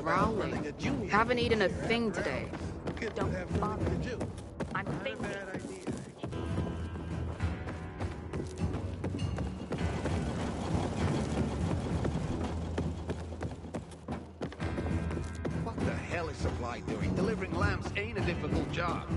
Growling. Haven't eaten a thing today. Don't bother me. I'm thinking. What the hell is Supply doing? Delivering lamps ain't a difficult job.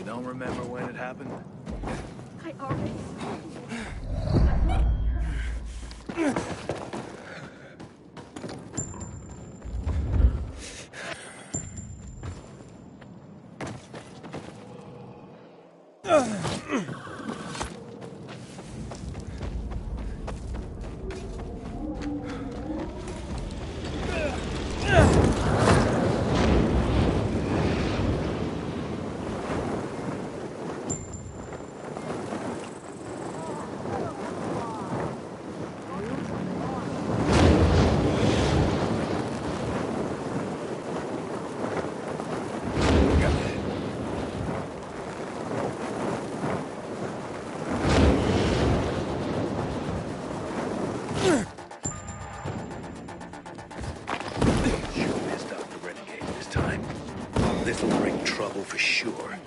Don't remember when it happened? I already... This'll bring trouble for sure.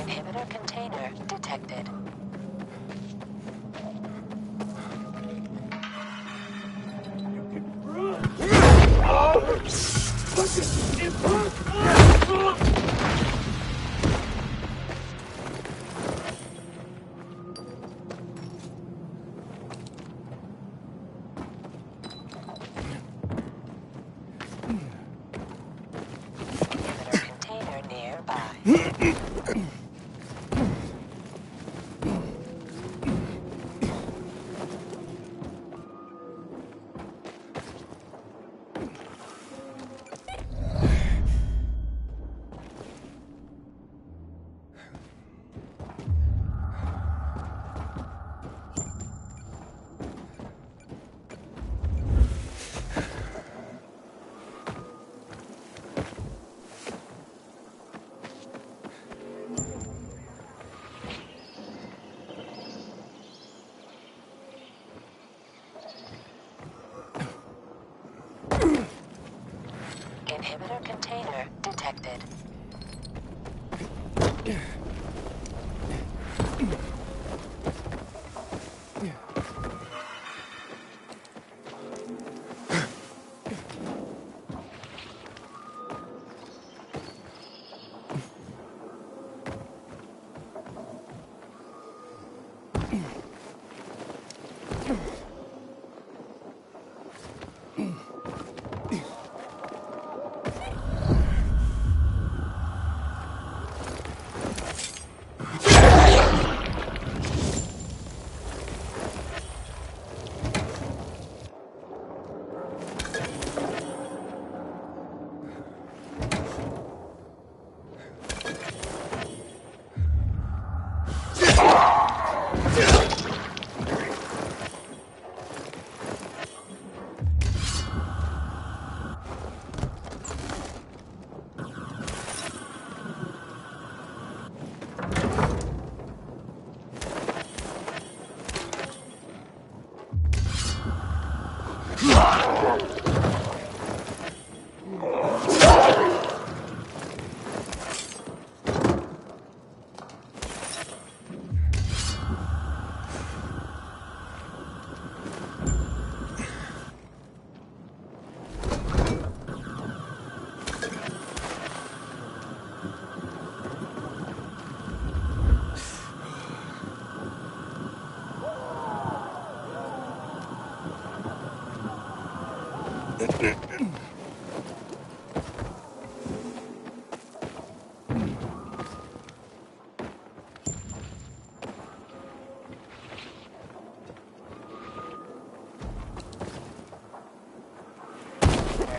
Inhibitor container detected. Inhibitor container nearby. Inhibitor container detected.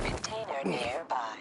Container nearby.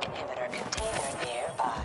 Inhibitor container nearby.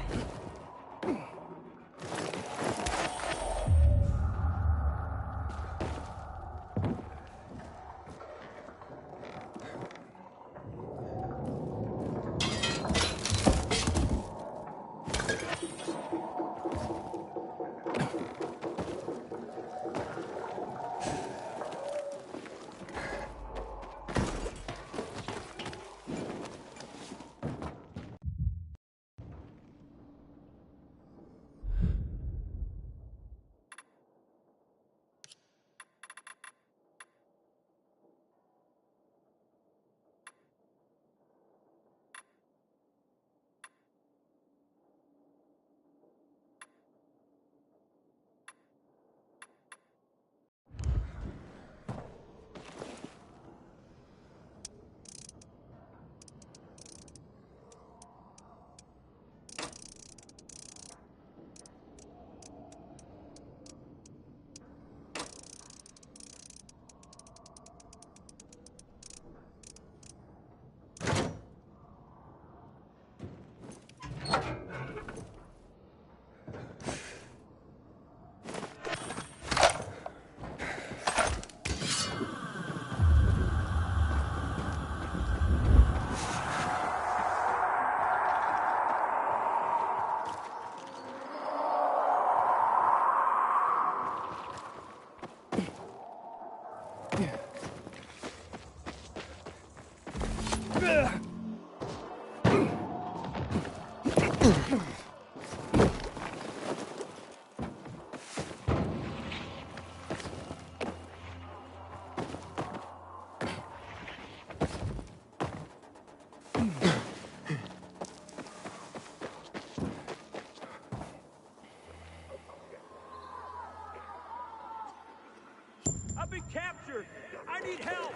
I've been captured! I need help!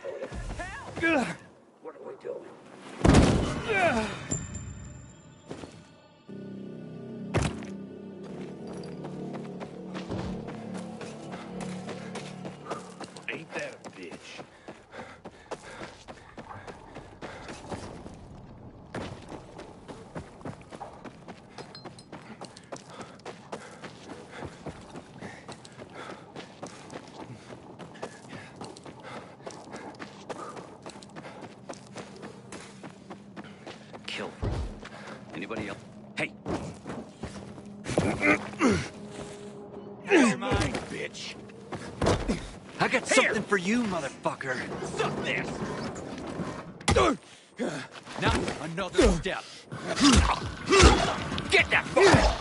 Help! What are we doing? Ain't that a bitch? Kill. Anybody else? Hey! Never mind, bitch. I got something for you, motherfucker. Suck this! Now, another step. Get that fucker!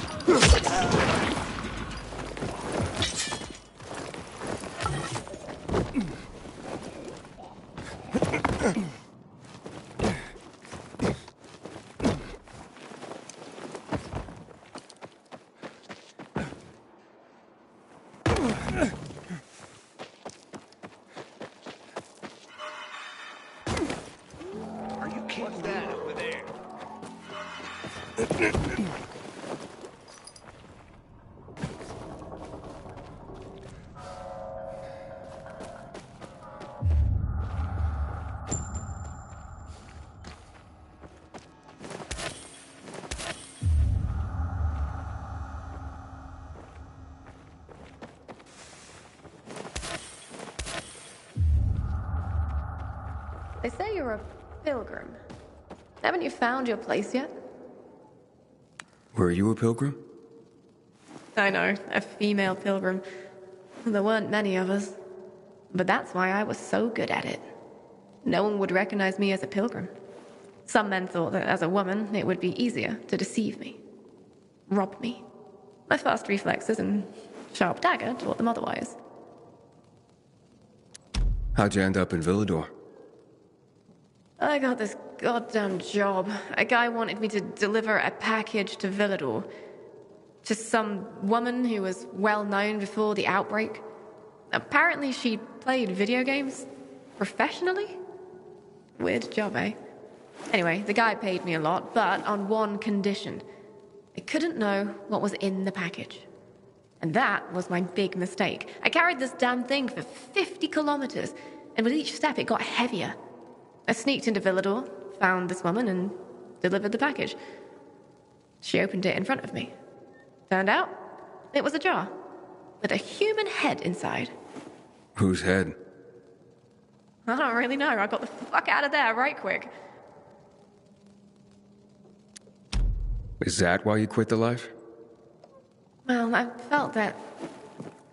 Are you kidding? What's that over there? They say you're a pilgrim. Haven't you found your place yet? Were you a pilgrim? I know, a female pilgrim. There weren't many of us. But that's why I was so good at it. No one would recognize me as a pilgrim. Some men thought that as a woman, it would be easier to deceive me. Rob me. My fast reflexes and sharp dagger taught them otherwise. How'd you end up in Villador? I got this goddamn job. A guy wanted me to deliver a package to Villador. To some woman who was well known before the outbreak. Apparently she played video games professionally? Weird job, eh? Anyway, the guy paid me a lot, but on one condition. I couldn't know what was in the package. And that was my big mistake. I carried this damn thing for 50 kilometers, and with each step it got heavier. I sneaked into Villador, found this woman, and delivered the package. She opened it in front of me. Turned out, it was a jar, with a human head inside. Whose head? I don't really know. I got the fuck out of there right quick. Is that why you quit the life? Well, I felt that,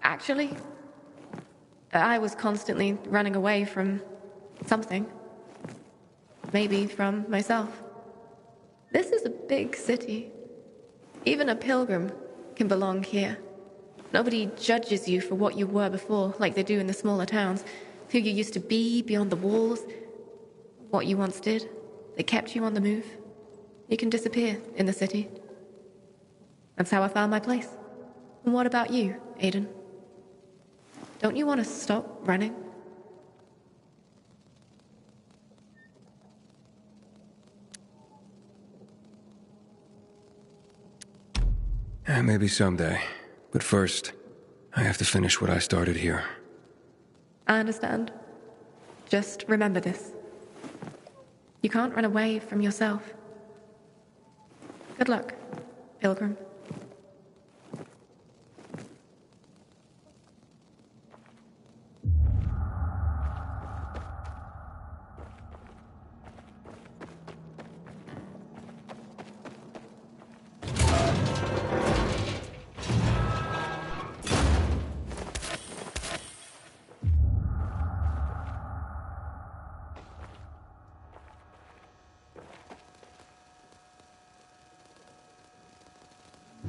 actually, I was constantly running away from something. Maybe from myself. This is a big city. Even a pilgrim can belong here. Nobody judges you for what you were before, like they do in the smaller towns. Who you used to be beyond the walls, what you once did. They kept you on the move. You can disappear in the city. That's how I found my place. And what about you, Aiden? Don't you want to stop running? Maybe someday. But first, I have to finish what I started here. I understand. Just remember this. You can't run away from yourself. Good luck, Pilgrim.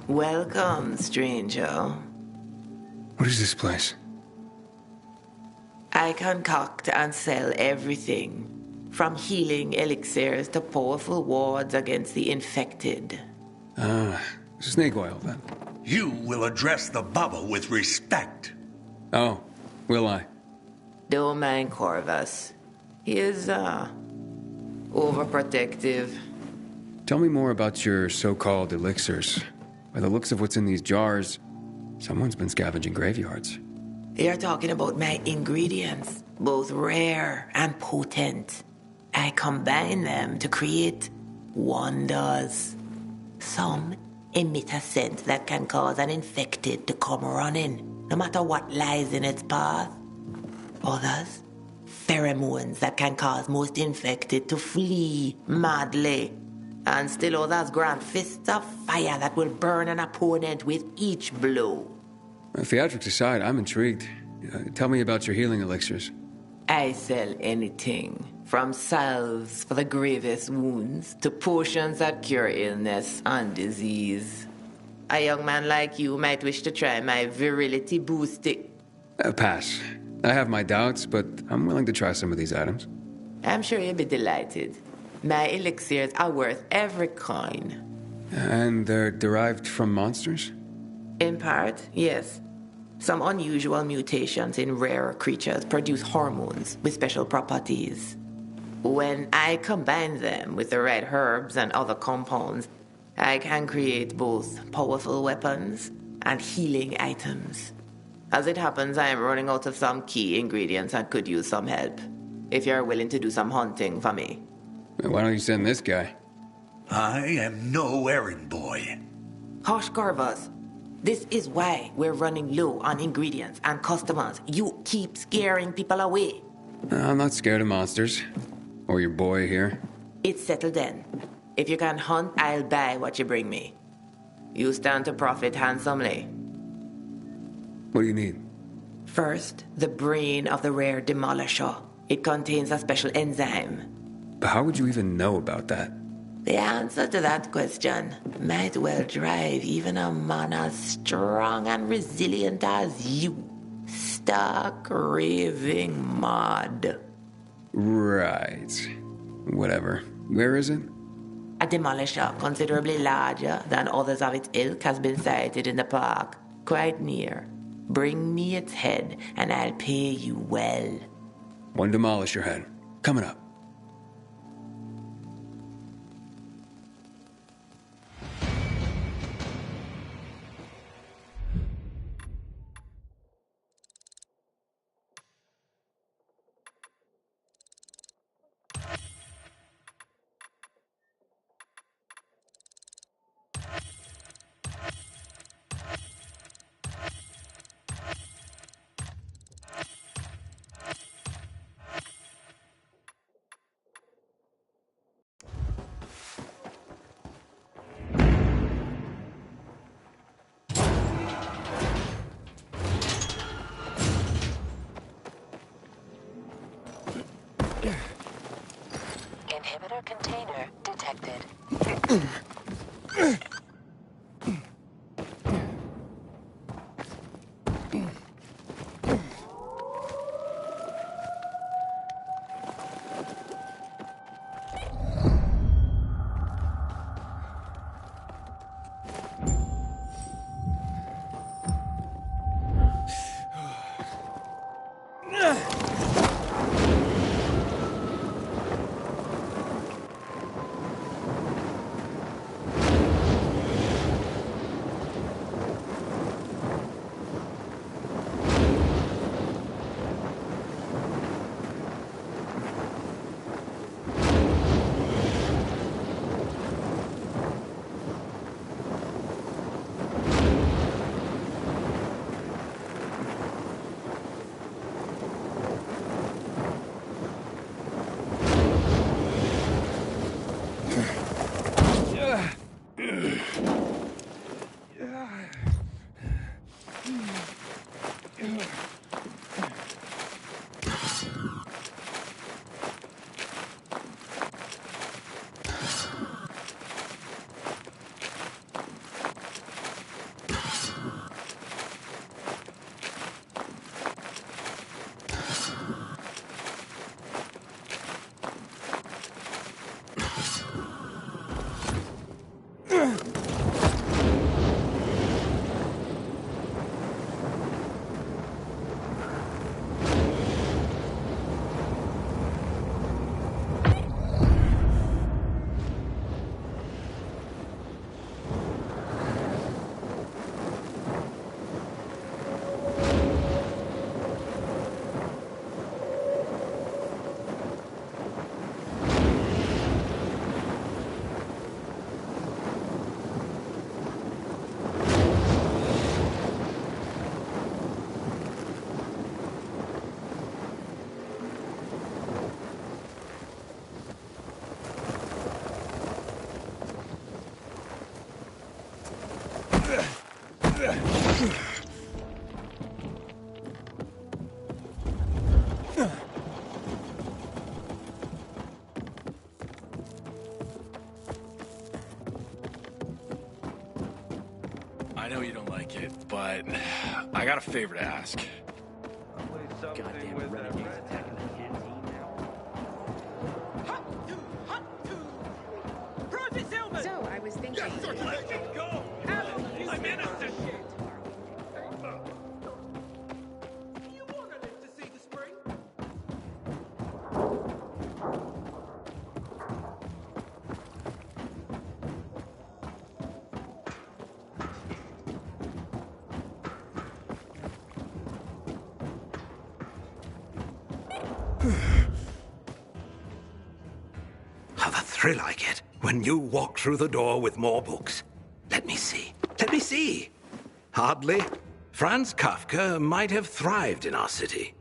Welcome, stranger. What is this place? I concoct and sell everything, from healing elixirs to powerful wards against the infected. Snake oil, then. You will address the bubble with respect. Oh, will I? Don't mind Corvus. He is, overprotective. Tell me more about your so-called elixirs. By the looks of what's in these jars, someone's been scavenging graveyards. You're talking about my ingredients, both rare and potent. I combine them to create wonders. Some emit a scent that can cause an infected to come running, no matter what lies in its path. Others, pheromones that can cause most infected to flee madly. And still others grant fists of fire that will burn an opponent with each blow. Theatrics aside, I'm intrigued. Tell me about your healing elixirs. I sell anything, from salves for the gravest wounds to potions that cure illness and disease. A young man like you might wish to try my virility boosting. Pass. I have my doubts, but I'm willing to try some of these items. I'm sure you'll be delighted. My elixirs are worth every coin. And they're derived from monsters? In part, yes. Some unusual mutations in rare creatures produce hormones with special properties. When I combine them with the right herbs and other compounds, I can create both powerful weapons and healing items. As it happens, I am running out of some key ingredients and could use some help. If you're willing to do some hunting for me. Why don't you send this guy? I am no errand boy. Hush, Corvus. This is why we're running low on ingredients and customers. You keep scaring people away. I'm not scared of monsters. Or your boy here. It's settled then. If you can hunt, I'll buy what you bring me. You stand to profit handsomely. What do you need? First, the brain of the rare demolisher. It contains a special enzyme. But how would you even know about that? The answer to that question might well drive even a man as strong and resilient as you stark raving mad. Right. Whatever. Where is it? A demolisher considerably larger than others of its ilk has been sighted in the park, quite near. Bring me its head, and I'll pay you well. One demolisher head. Coming up. Inhibitor container detected. I know you don't like it, but I got a favor to ask. Goddamn renegades attacking the canteen now. Private Zillman! So, I was thinking... Let me go! I'm innocent! thrill I get when you walk through the door with more books. Let me see. Let me see. Hardly. Franz Kafka might have thrived in our city.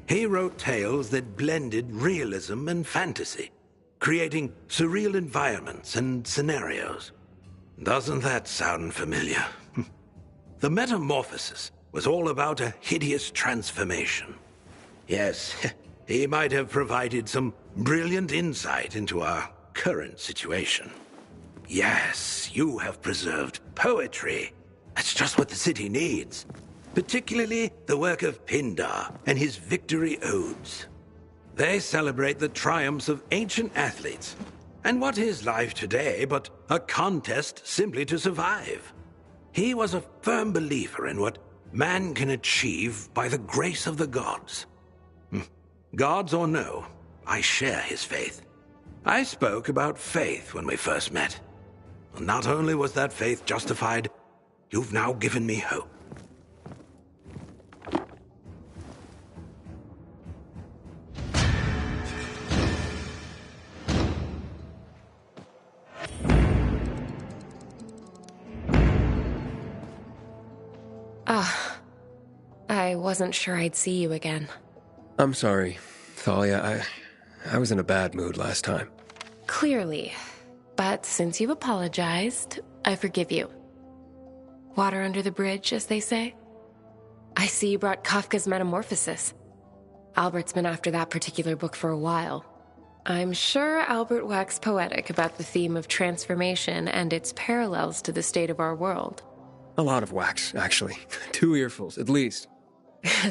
He wrote tales that blended realism and fantasy, creating surreal environments and scenarios. Doesn't that sound familiar? The Metamorphosis was all about a hideous transformation. Yes, he might have provided some brilliant insight into our current situation. Yes, you have preserved poetry. That's just what the city needs. Particularly the work of Pindar and his victory odes. They celebrate the triumphs of ancient athletes. And what is life today but a contest simply to survive? He was a firm believer in what man can achieve by the grace of the gods. Gods or no, I share his faith. I spoke about faith when we first met. Not only was that faith justified, you've now given me hope. I wasn't sure I'd see you again. I'm sorry, Thalia. I was in a bad mood last time. Clearly. But since you've apologized, I forgive you. Water under the bridge, as they say. I see you brought Kafka's Metamorphosis. Albert's been after that particular book for a while. I'm sure Albert waxed poetic about the theme of transformation and its parallels to the state of our world. A lot of wax, actually. 2 earfuls, at least.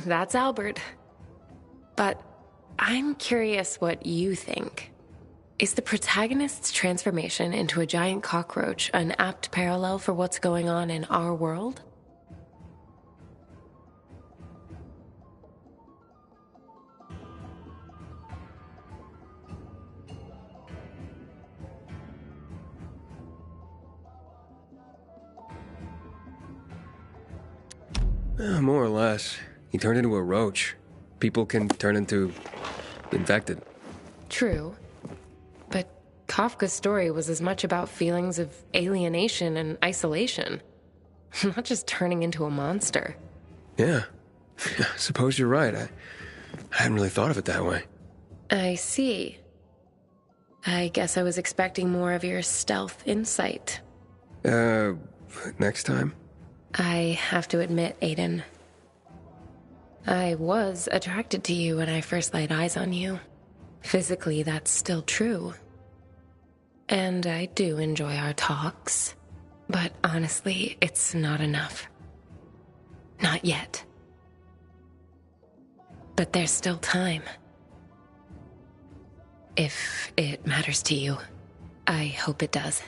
That's Albert. But I'm curious what you think. Is the protagonist's transformation into a giant cockroach an apt parallel for what's going on in our world? More or less. He turned into a roach. People can turn into infected. True. But Kafka's story was as much about feelings of alienation and isolation. Not just turning into a monster. Yeah. Suppose you're right. I hadn't really thought of it that way. I see. I guess I was expecting more of your stealth insight. Next time? I have to admit, Aiden, I was attracted to you when I first laid eyes on you. Physically, that's still true. And I do enjoy our talks. But honestly, it's not enough. Not yet. But there's still time. If it matters to you, I hope it does.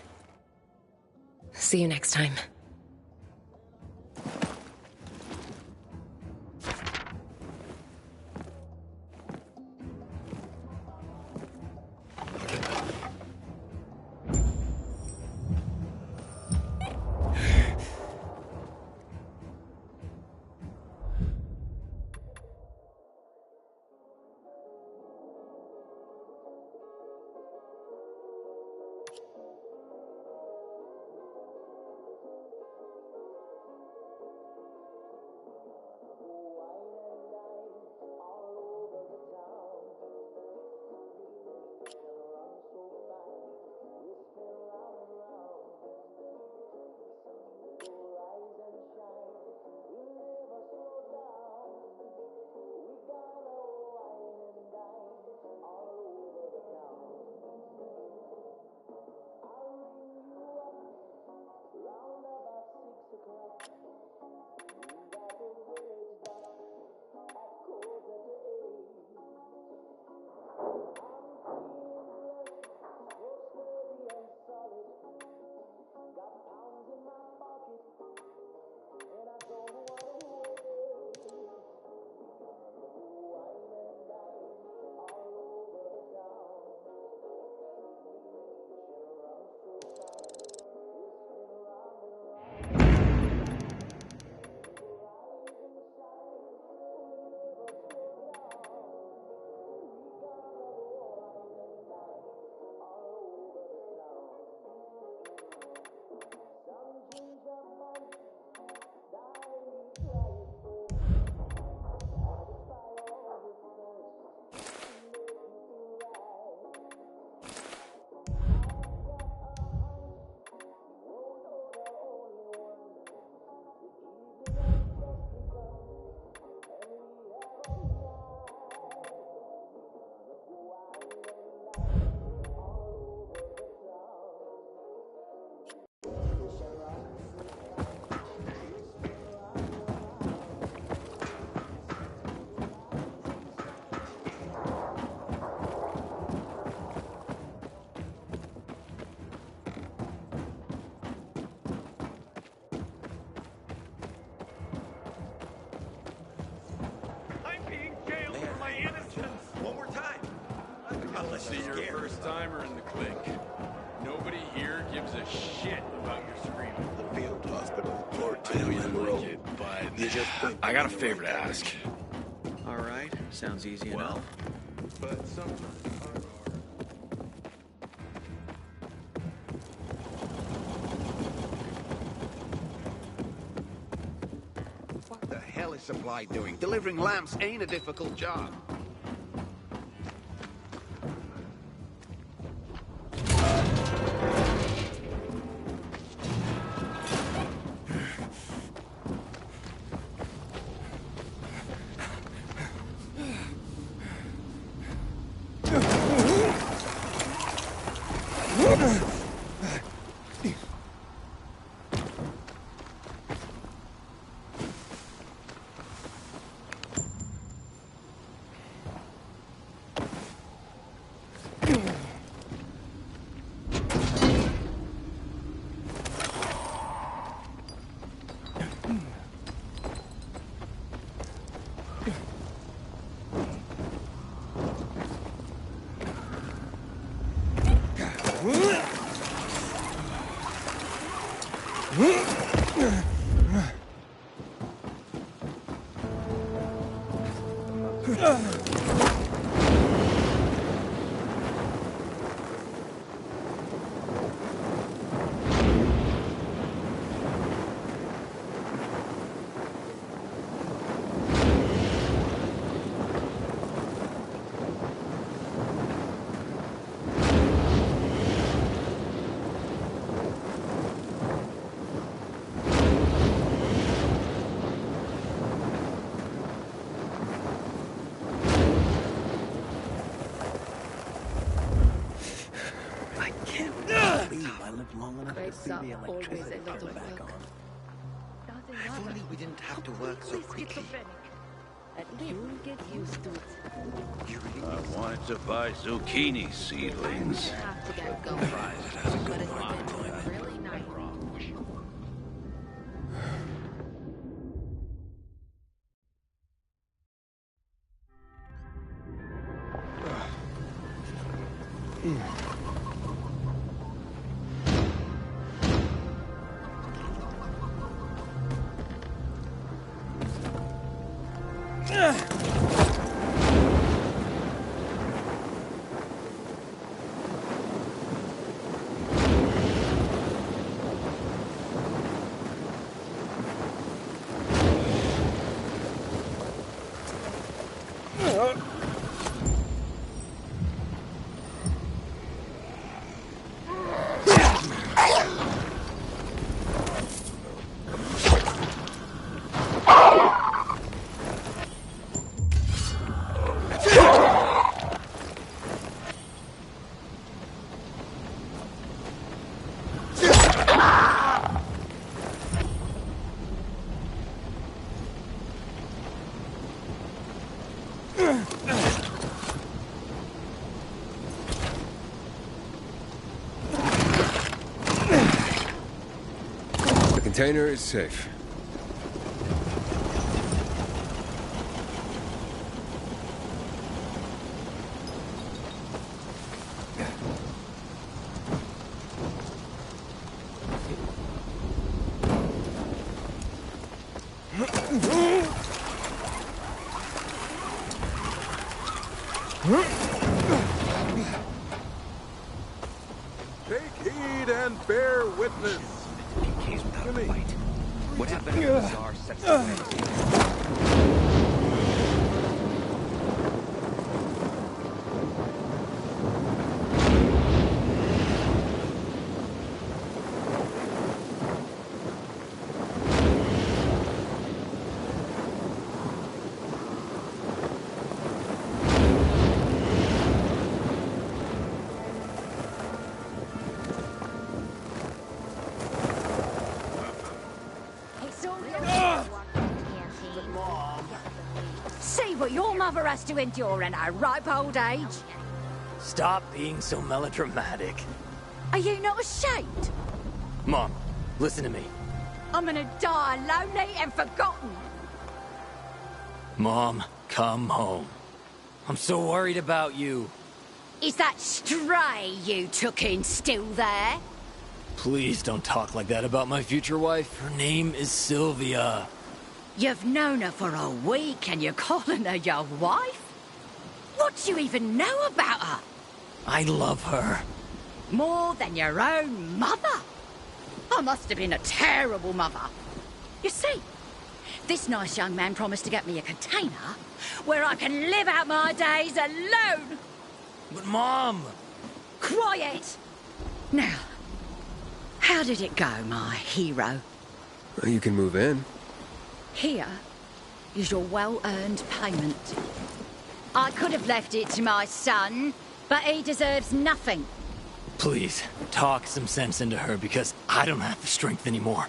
See you next time. timer in the clique. Nobody here gives a shit about your screaming. The field hospital, floor I 2 know you and don't row. like it, but You just think I got a you favor like to that. ask. All right, sounds easy Well, enough. but sometimes. What the hell is Supply doing? Delivering lamps ain't a difficult job. Grades up, always a lot of work. If only we didn't have to work so quickly. You'll get used to it. I wanted to buy zucchini seedlings. Have to get going. But it's been really nice. The container is safe. Take heed and bear witness. PK's without a fight. What happened to the Tsar sets the way? See what your mother has to endure in her ripe old age. Stop being so melodramatic. Are you not ashamed? Mom, listen to me. I'm gonna die lonely and forgotten. Mom, come home. I'm so worried about you. Is that stray you took in still there? Please don't talk like that about my future wife. Her name is Sylvia. You've known her for a week and you're calling her your wife? What do you even know about her? I love her. More than your own mother? I must have been a terrible mother. You see, this nice young man promised to get me a container where I can live out my days alone. But Mom! Quiet! Now, how did it go, my hero? Well, you can move in. Here is your well-earned payment. I could have left it to my son, but he deserves nothing. Please, talk some sense into her because I don't have the strength anymore.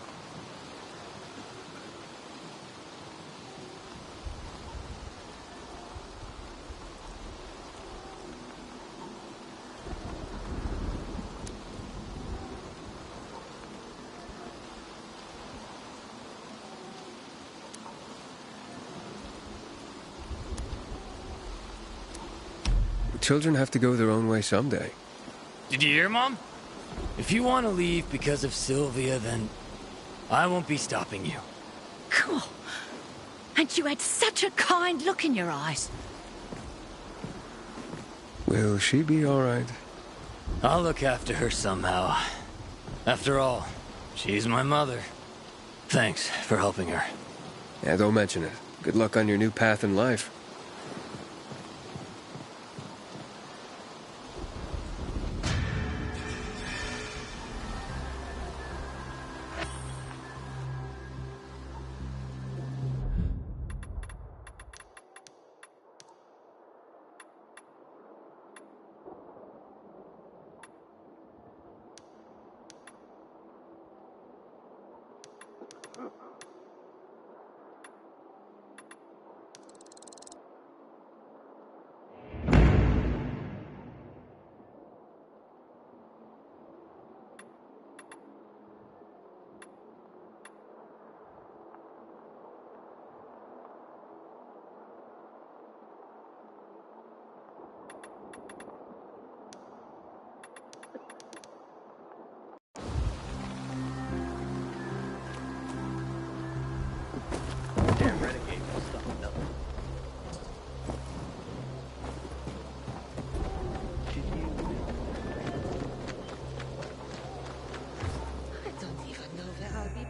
Children have to go their own way someday. Did you hear, Mom? If you want to leave because of Sylvia, then I won't be stopping you. Cool. And you had such a kind look in your eyes. Will she be all right? I'll look after her somehow. After all, she's my mother. Thanks for helping her. Yeah, don't mention it. Good luck on your new path in life.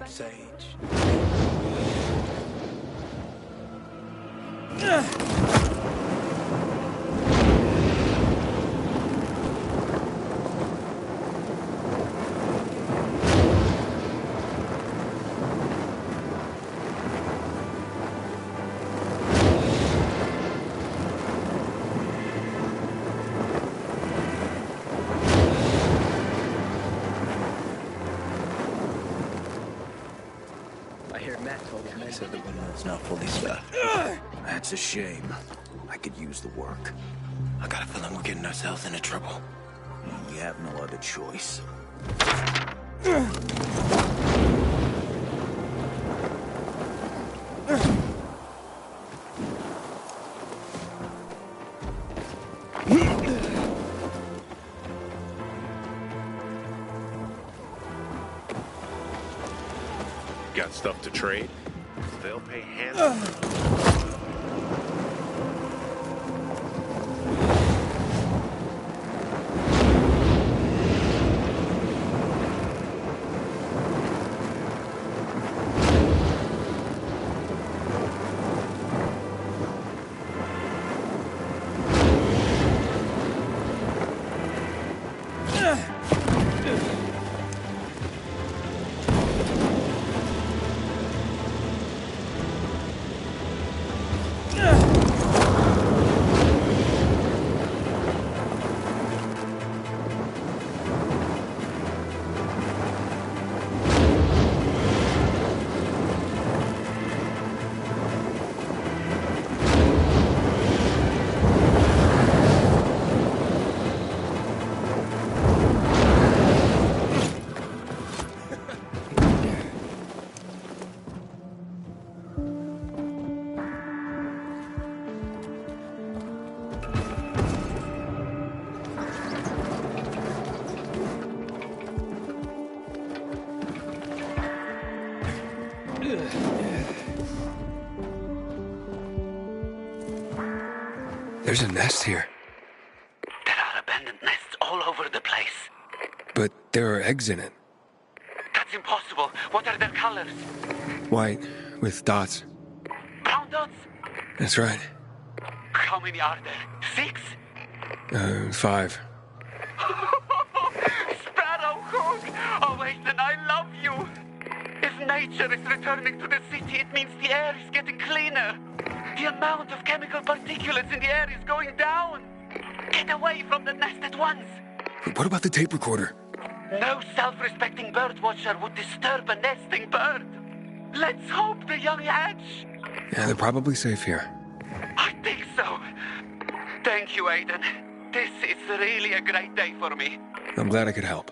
Sage. Said the windmill's not fully staffed. That's a shame. I could use the work. I got a feeling we're getting ourselves into trouble. We have no other choice. Got stuff to trade? They'll pay hands. There's a nest here. There are abandoned nests all over the place. But there are eggs in it. That's impossible. What are their colors? White, with dots. Brown dots? That's right. How many are there? 6? 5. Sparrowhawk! Oh, Ethan, I love you! If nature is returning to the city, it means the air is getting cleaner. The amount of chemical particulates in the air is going down. Get away from the nest at once. What about the tape recorder? No self-respecting bird watcher would disturb a nesting bird. Let's hope the young hatch. Yeah, they're probably safe here. I think so. Thank you, Aiden. This is really a great day for me. I'm glad I could help.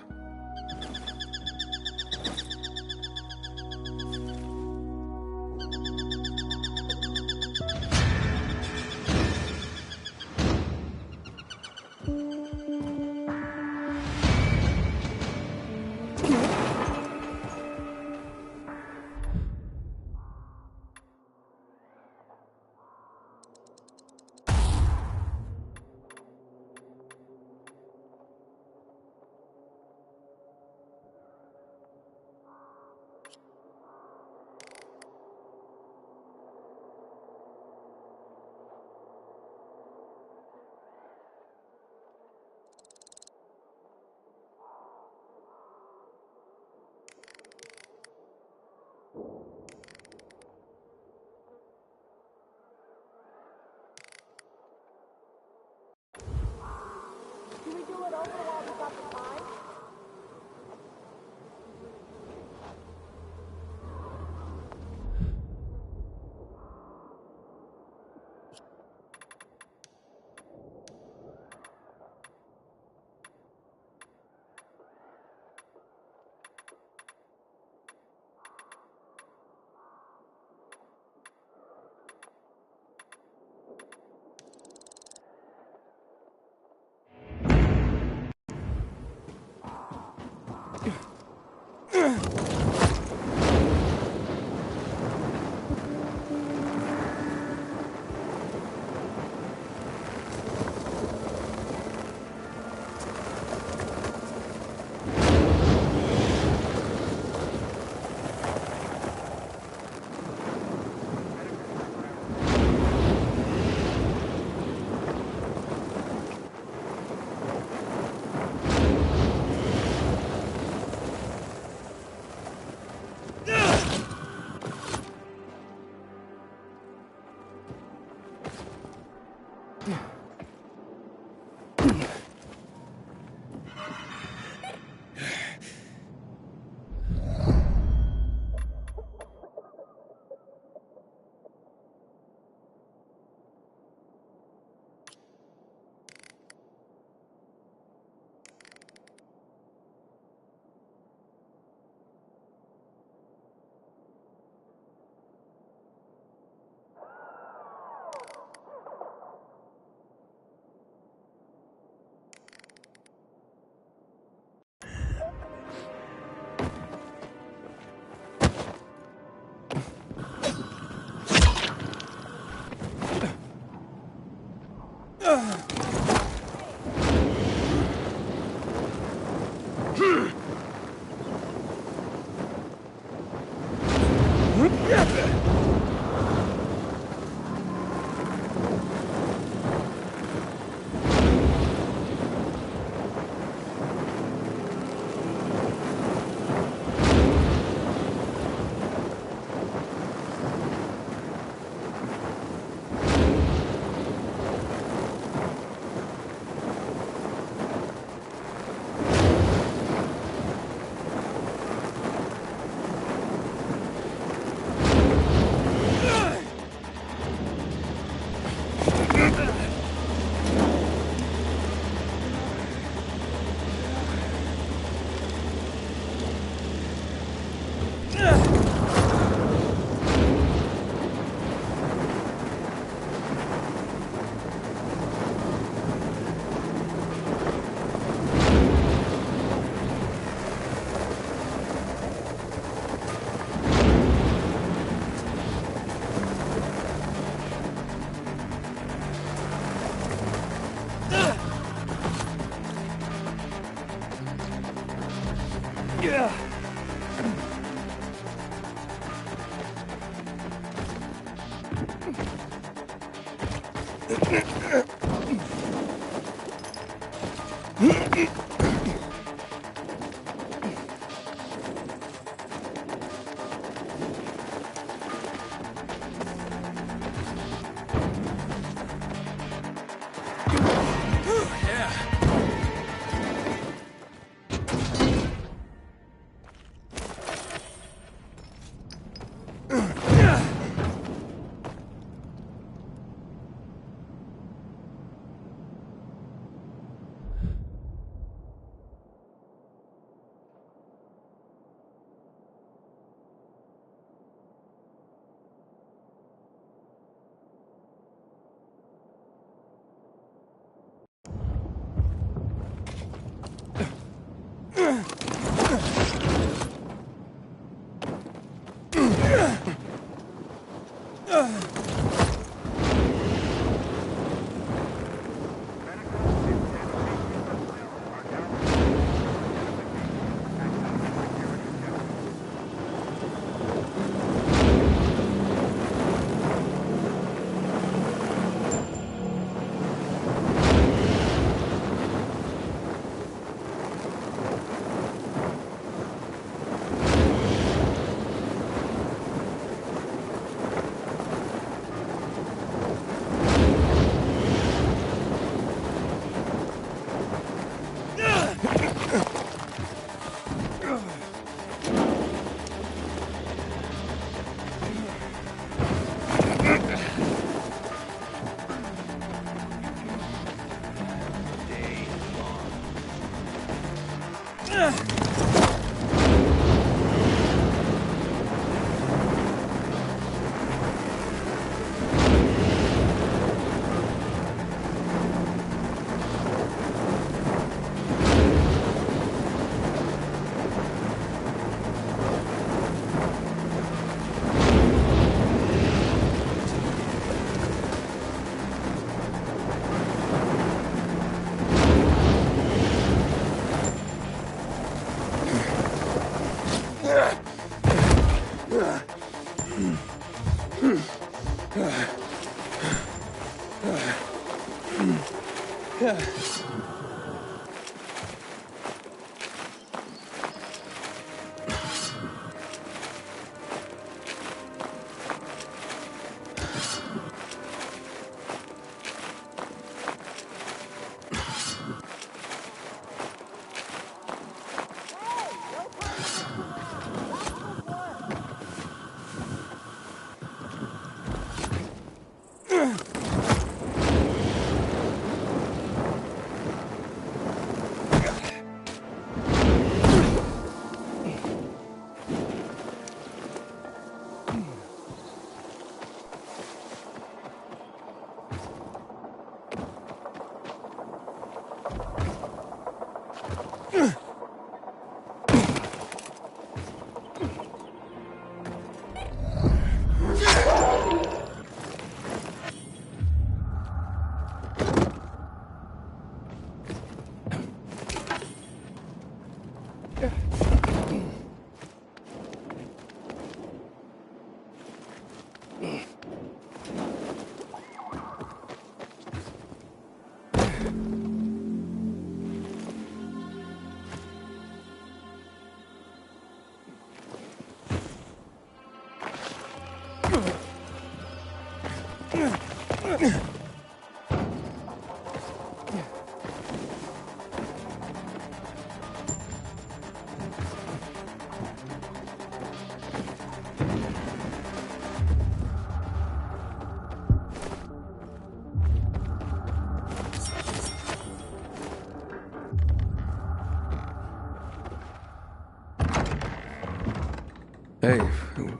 Hey,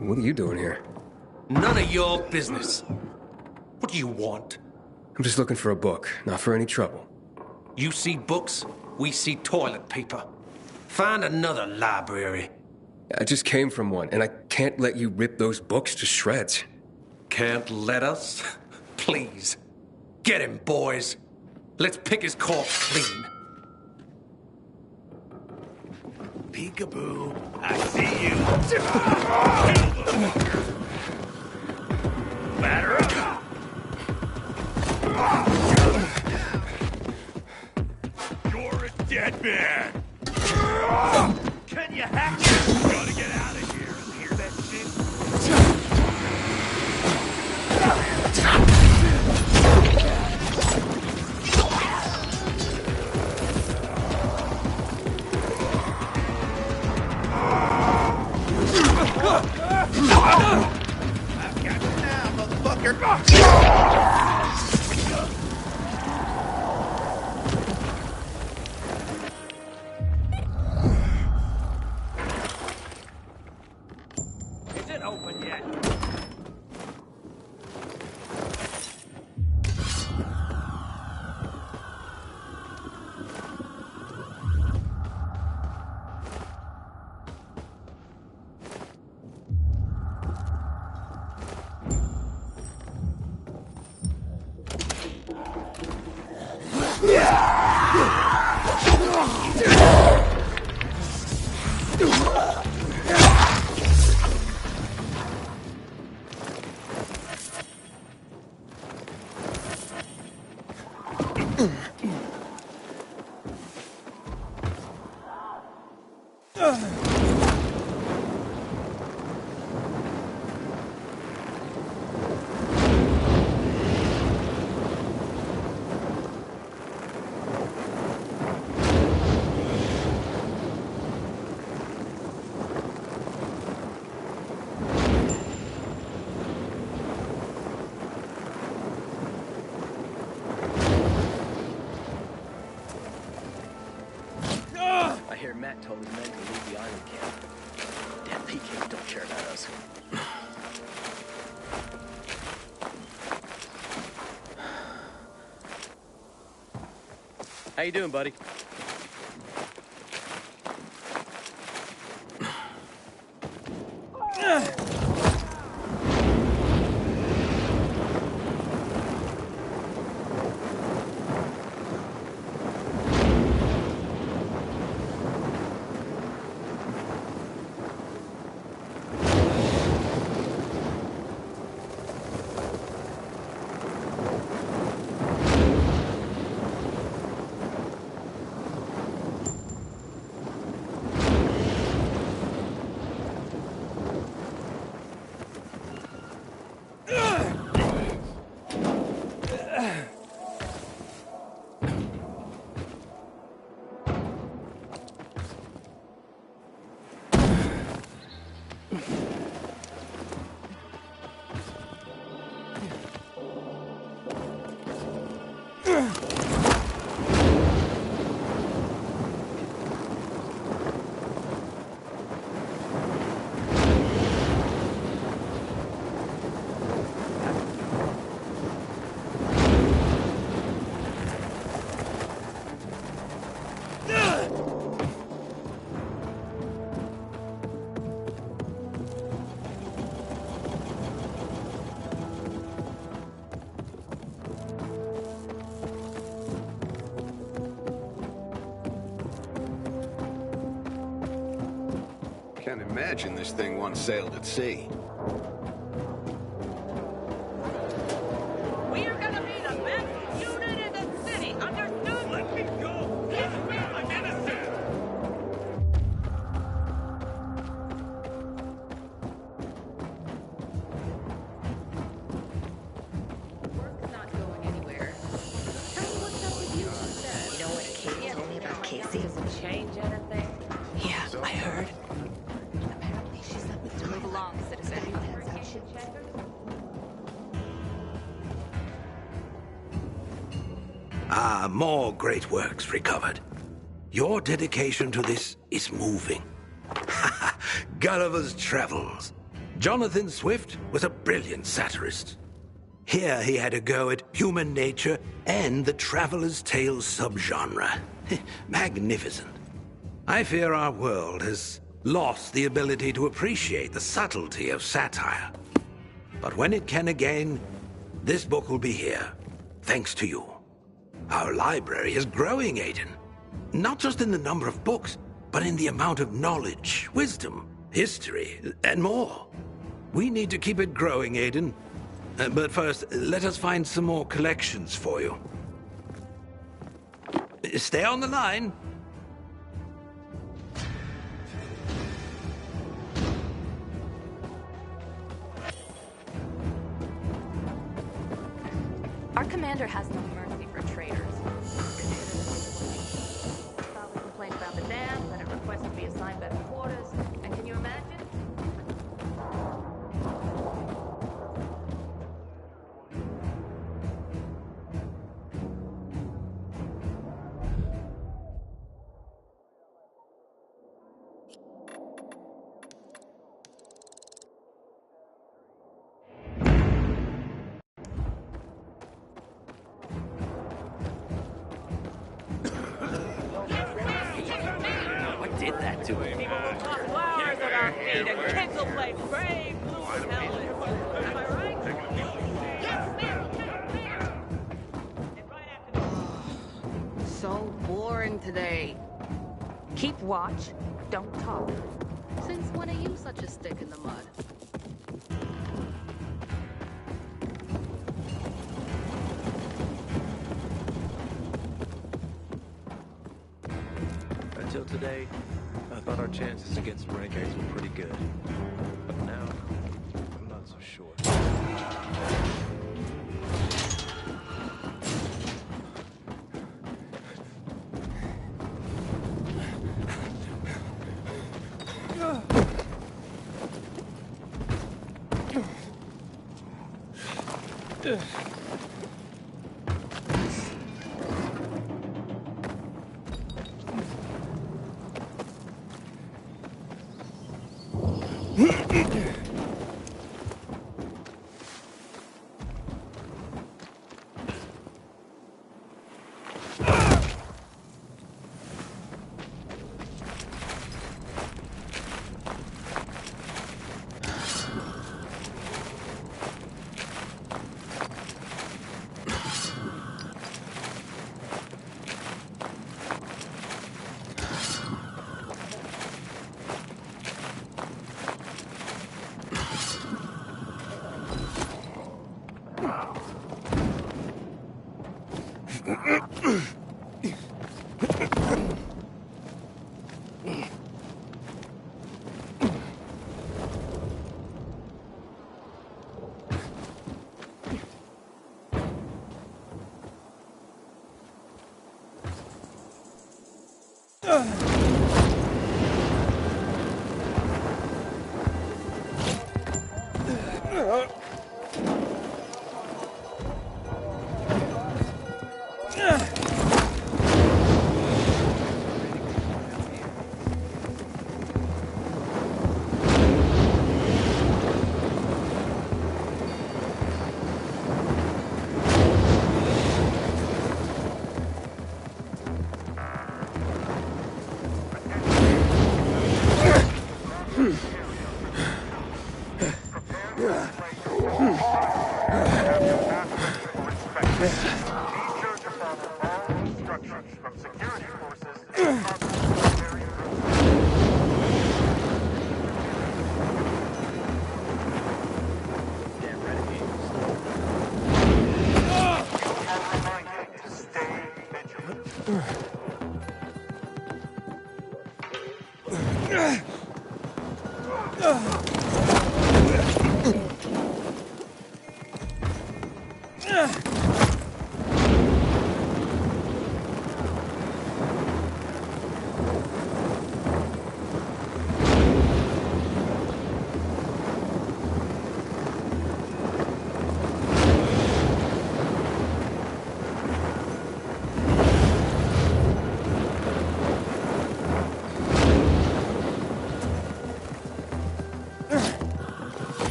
what are you doing here? None of your business. What do you want? I'm just looking for a book, not for any trouble. You see books, we see toilet paper. Find another library. I just came from one, and I can't let you rip those books to shreds. Can't let us? Please. Get him, boys. Let's pick his corpse clean. Peekaboo, I see you. Batter I've got you now, motherfucker! Is it open yet? I hear Matt told his men to leave the island camp. Damn PKs don't care about us. How you doing, buddy? Can't imagine this thing once sailed at sea. We are gonna be the best unit in the city, understood? Let me go! I'm innocent! Work's not going anywhere. Tell me what's up with you instead. You know what Katie told me about Casey? Does it change anything? Yeah, I heard. Apparently she's up to move along, citizen. Ah, more great works recovered. Your dedication to this is moving. Gulliver's Travels. Jonathan Swift was a brilliant satirist. Here he had a go at human nature and the traveler's tale subgenre. Magnificent. I fear our world has lost the ability to appreciate the subtlety of satire. But when it can again, this book will be here, thanks to you. Our library is growing, Aiden. Not just in the number of books, but in the amount of knowledge, wisdom, history, and more. We need to keep it growing, Aiden. But first, let us find some more collections for you. Stay on the line. Our commander has no mercy for traitors. Probably complained about the dam, then it requested to be assigned better quarters. And can you imagine? did that to him. People will toss flowers at our feet and kids will play brave blue helmets. Am I right? So boring today. Keep watch. Don't talk. Since when are you such a stick in the mud? Until today, I thought our chances against renegades were pretty good. But now, I'm not so sure.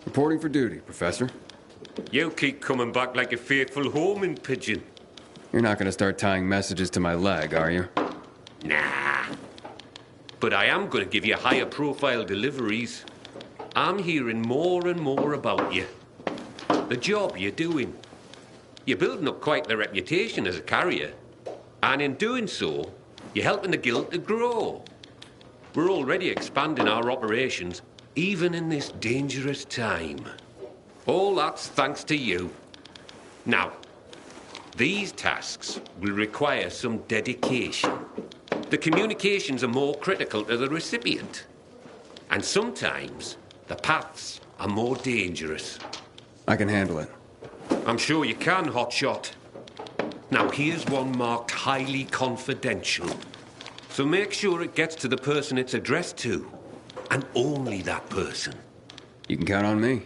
Reporting for duty, Professor. You keep coming back like a faithful homing pigeon. You're not going to start tying messages to my leg, are you? Nah. But I am going to give you higher profile deliveries. I'm hearing more and more about you. The job you're doing. You're building up quite the reputation as a carrier. And in doing so, you're helping the guild to grow. We're already expanding our operations, even in this dangerous time. All that's thanks to you. Now, these tasks will require some dedication. The communications are more critical to the recipient. And sometimes, the paths are more dangerous. I can handle it. I'm sure you can, Hotshot. Now, here's one marked highly confidential. So make sure it gets to the person it's addressed to. And only that person. You can count on me.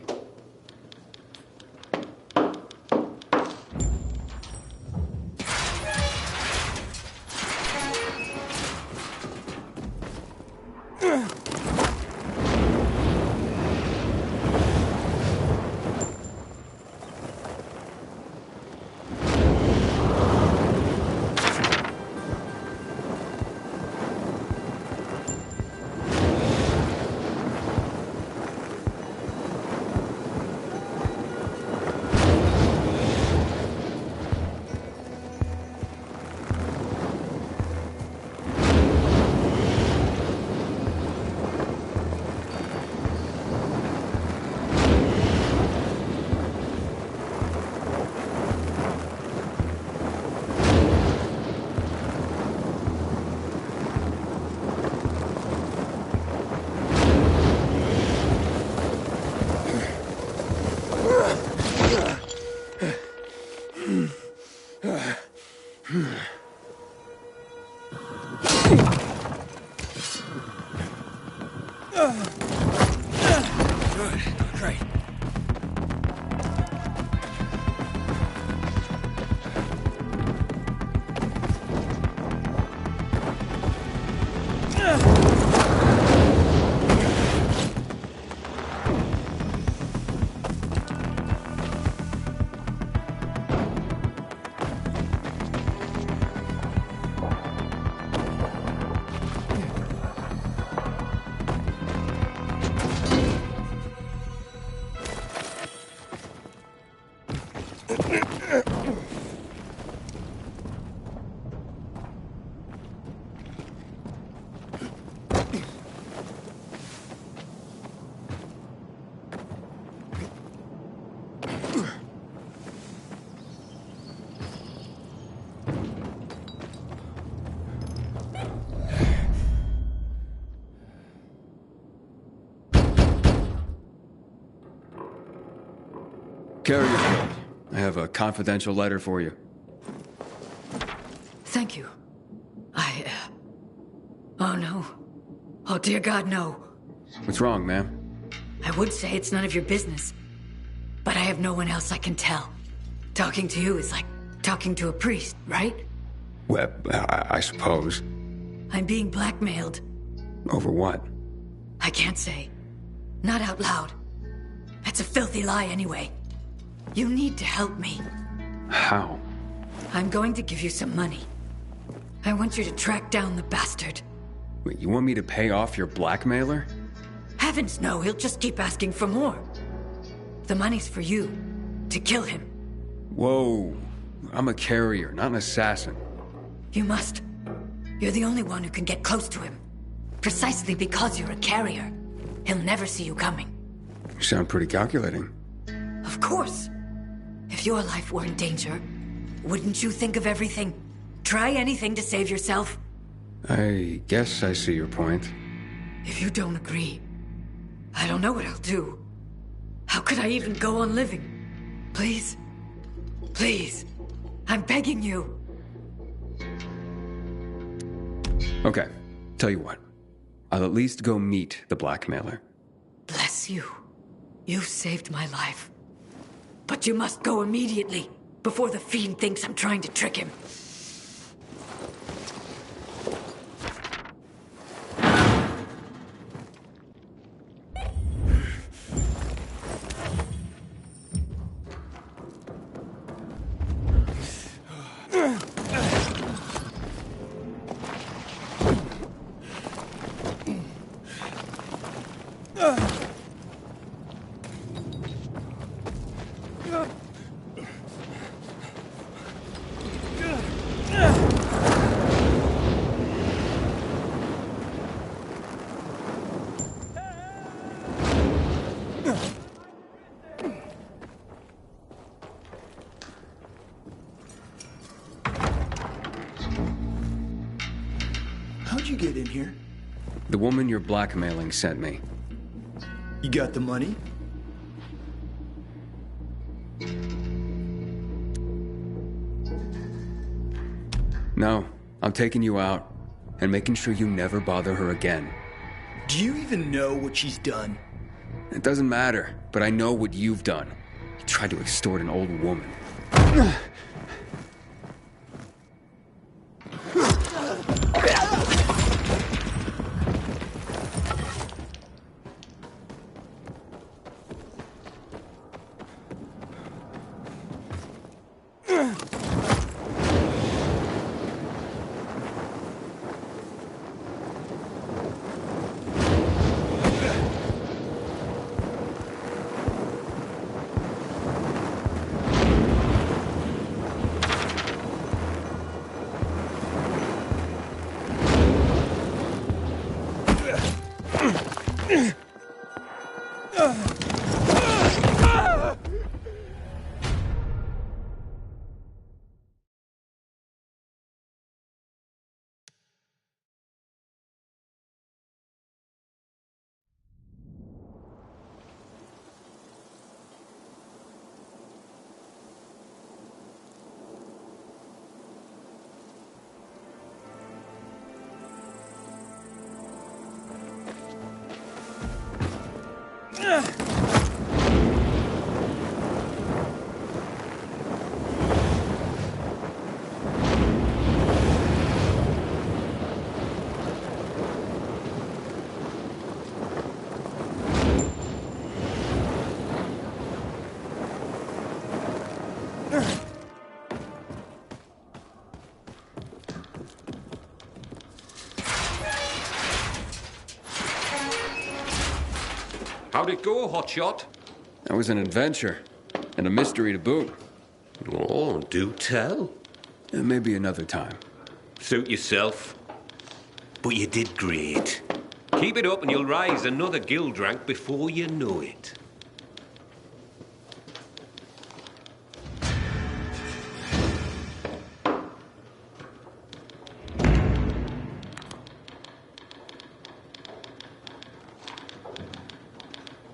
Carrier, I have a confidential letter for you. Thank you. Oh no. Oh dear God, no. What's wrong, ma'am? I would say it's none of your business, but I have no one else I can tell. Talking to you is like talking to a priest, right? Well, I suppose. I'm being blackmailed. Over what? I can't say. Not out loud. That's a filthy lie anyway. You need to help me. How? I'm going to give you some money. I want you to track down the bastard. Wait, you want me to pay off your blackmailer? Heavens no, he'll just keep asking for more. The money's for you. To kill him. Whoa. I'm a carrier, not an assassin. You must. You're the only one who can get close to him. Precisely because you're a carrier. He'll never see you coming. You sound pretty calculating. Of course. If your life were in danger, wouldn't you think of everything? Try anything to save yourself? I guess I see your point. If you don't agree, I don't know what I'll do. How could I even go on living? Please? Please. I'm begging you. Okay, tell you what. I'll at least go meet the blackmailer. Bless you. You saved my life. But you must go immediately, before the fiend thinks I'm trying to trick him. How'd you get in here? The woman you're blackmailing sent me. You got the money? No, I'm taking you out and making sure you never bother her again. Do you even know what she's done? It doesn't matter, but I know what you've done. You tried to extort an old woman. How'd it go, Hotshot? That was an adventure, and a mystery to boot. Oh, do tell. Maybe another time. Suit yourself. But you did great. Keep it up and you'll rise another guild rank before you know it.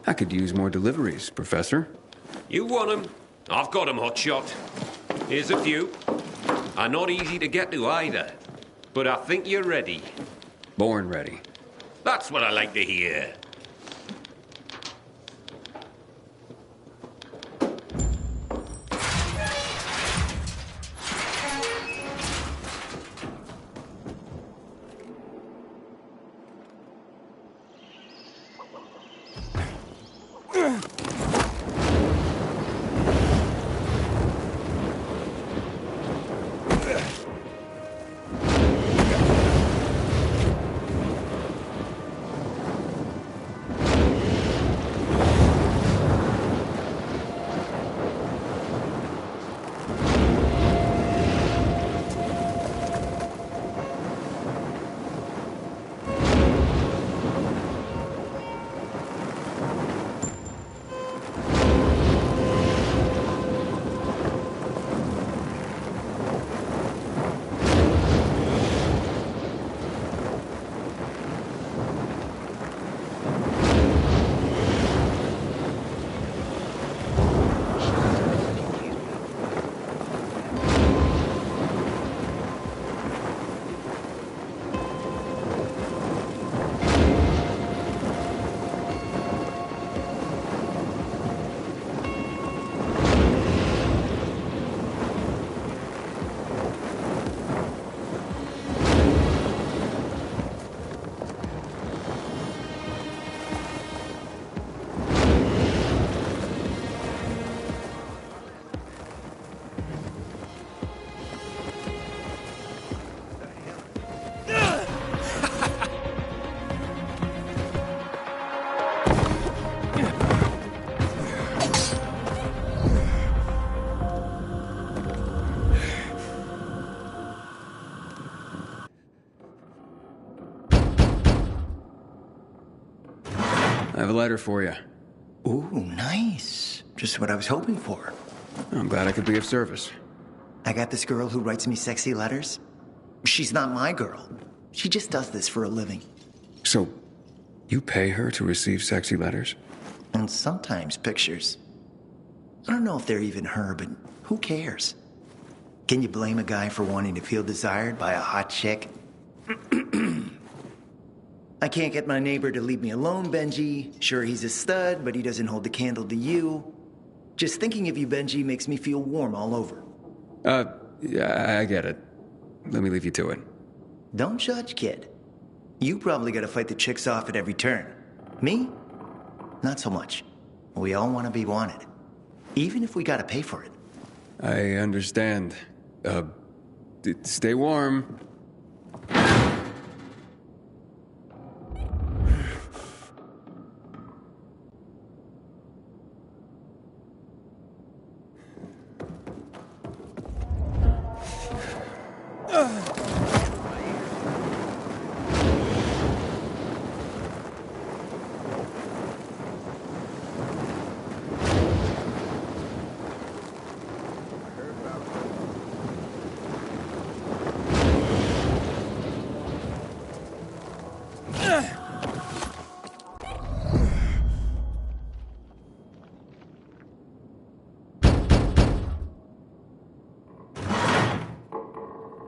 I could use more deliveries, Professor. You want 'em? I've got 'em, hotshot. Here's a few. Are not easy to get to either. But I think you're ready. Born ready. That's what I like to hear. I have a letter for you. Ooh, nice. Just what I was hoping for. I'm glad I could be of service. I got this girl who writes me sexy letters. She's not my girl. She just does this for a living. So, you pay her to receive sexy letters? And sometimes pictures. I don't know if they're even her, but who cares? Can you blame a guy for wanting to feel desired by a hot chick? I can't get my neighbor to leave me alone, Benji. Sure, he's a stud, but he doesn't hold the candle to you. Just thinking of you, Benji, makes me feel warm all over. Yeah, I get it. Let me leave you to it. Don't judge, kid. You probably gotta fight the chicks off at every turn. Me? Not so much. We all want to be wanted. Even if we gotta pay for it. I understand. Stay warm.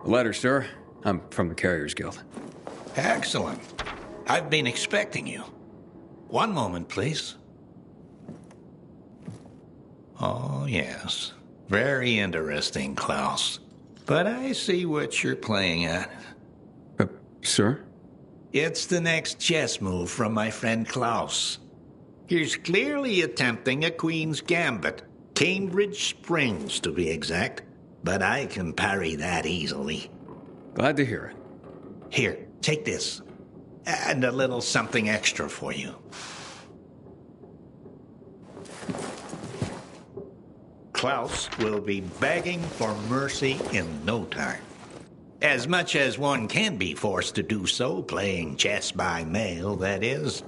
A letter, sir. I'm from the Carriers Guild. Excellent. I've been expecting you. One moment, please. Oh, yes. Very interesting, Klaus. But I see what you're playing at. Sir? It's the next chess move from my friend Klaus. He's clearly attempting a Queen's Gambit. Cambridge Springs, to be exact. But I can parry that easily. Glad to hear it. Here, take this. And a little something extra for you. Klaus will be begging for mercy in no time. As much as one can be forced to do so, playing chess by mail, that is.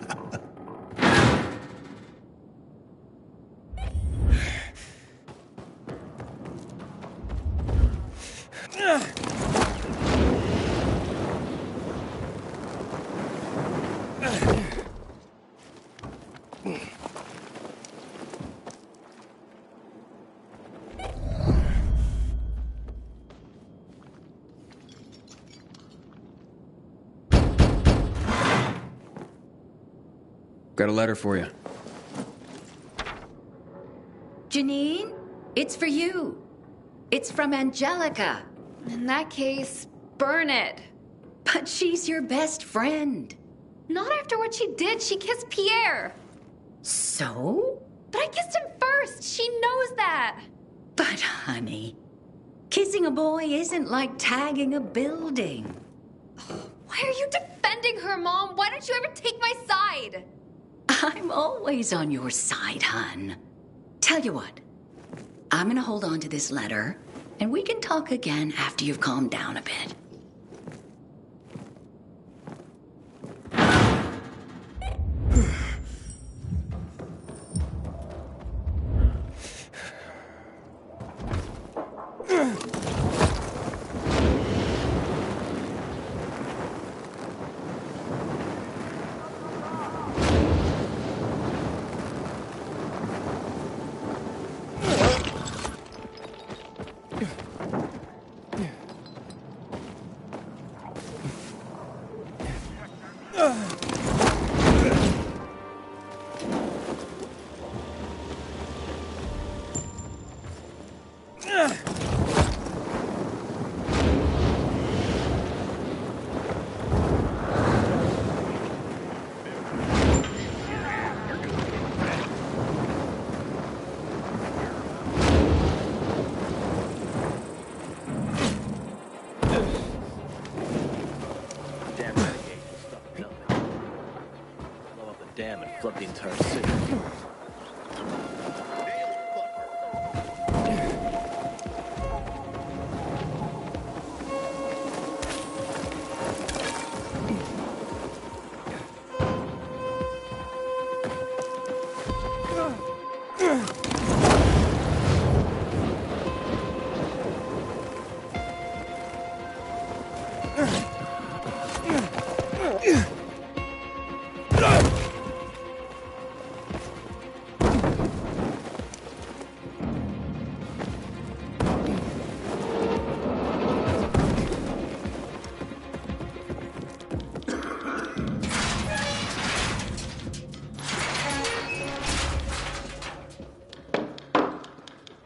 Got a letter for you. Janine, it's for you. It's from Angelica. In that case, burn it. But she's your best friend. Not after what she did. She kissed Pierre. So? But I kissed him first. She knows that. But honey, kissing a boy isn't like tagging a building. Why are you defending her, Mom? Why don't you ever take my side? I'm always on your side, hon. Tell you what, I'm gonna hold on to this letter, and we can talk again after you've calmed down a bit. Dam and flood the entire city.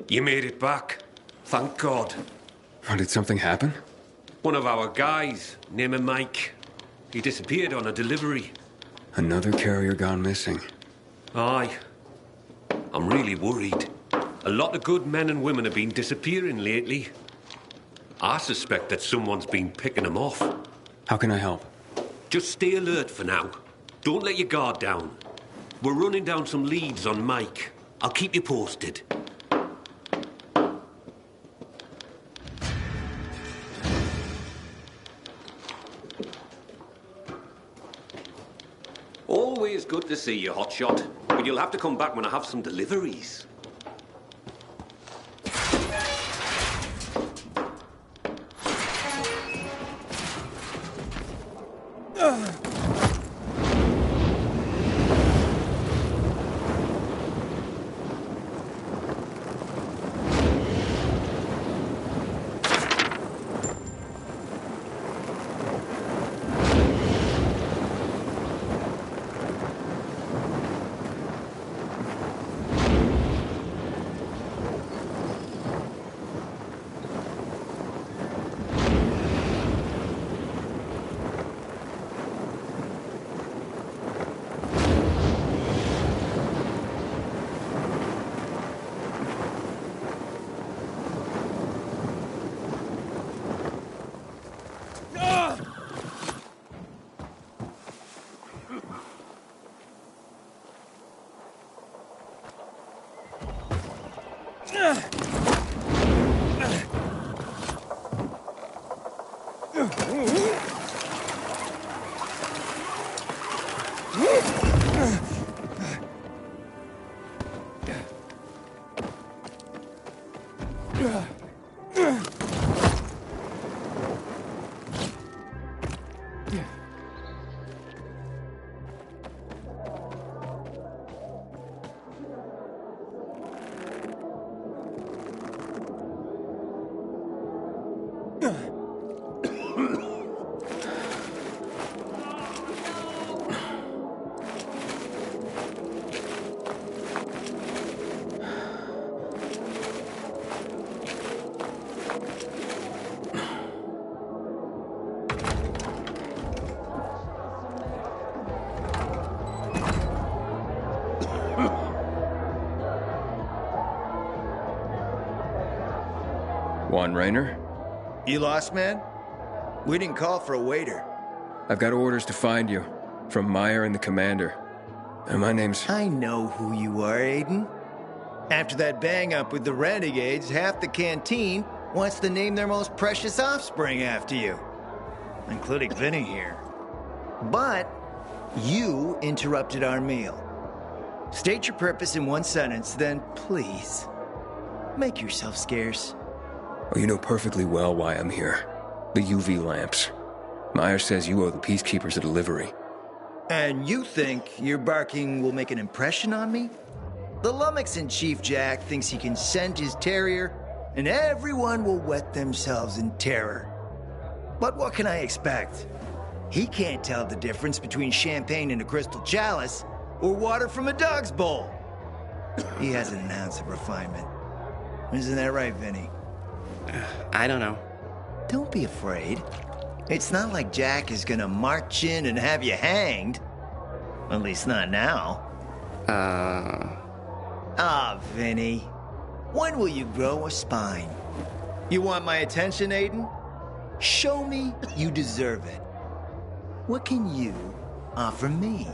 You made it back. Thank God. Oh, did something happen? One of our guys, named Mike, he disappeared on a delivery. Another carrier gone missing. Aye. I'm really worried. A lot of good men and women have been disappearing lately. I suspect that someone's been picking them off. How can I help? Just stay alert for now. Don't let your guard down. We're running down some leads on Mike. I'll keep you posted. Always good to see you, Hotshot. But you'll have to come back when I have some deliveries. Juan Raynor? You lost, man? We didn't call for a waiter. I've got orders to find you. From Meyer and the commander. And my name's... I know who you are, Aiden. After that bang-up with the Renegades, half the canteen wants to name their most precious offspring after you. Including Vinny here. But you interrupted our meal. State your purpose in one sentence, then please, make yourself scarce. Oh, you know perfectly well why I'm here. The UV lamps. Meyer says you owe the Peacekeepers a delivery. And you think your barking will make an impression on me? The Lummoxan Chief Jack thinks he can send his terrier, and everyone will wet themselves in terror. But what can I expect? He can't tell the difference between champagne in a crystal chalice or water from a dog's bowl. He hasn't an ounce of refinement. Isn't that right, Vinny? I don't know. Don't be afraid. It's not like Jack is gonna march in and have you hanged. At least not now. Vinny. When will you grow a spine? You want my attention, Aiden? Show me you deserve it. What can you offer me?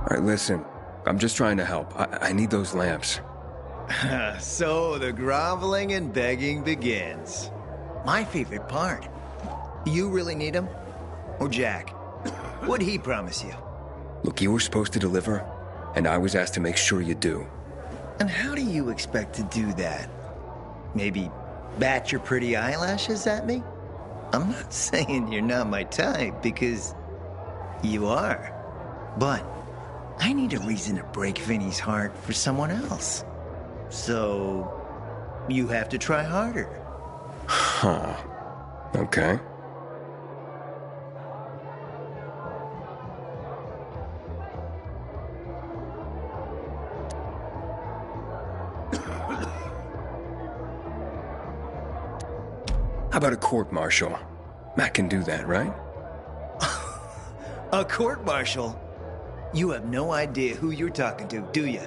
All right, listen. I'm just trying to help. I need those lamps. So the groveling and begging begins. My favorite part. You really need him? Or Jack? What'd he promise you? Look, you were supposed to deliver, and I was asked to make sure you do. And how do you expect to do that? Maybe bat your pretty eyelashes at me? I'm not saying you're not my type, because you are. But I need a reason to break Vinny's heart for someone else. So, you have to try harder. Huh. Okay. How about a court-martial? Matt can do that, right? A court-martial? You have no idea who you're talking to, do you?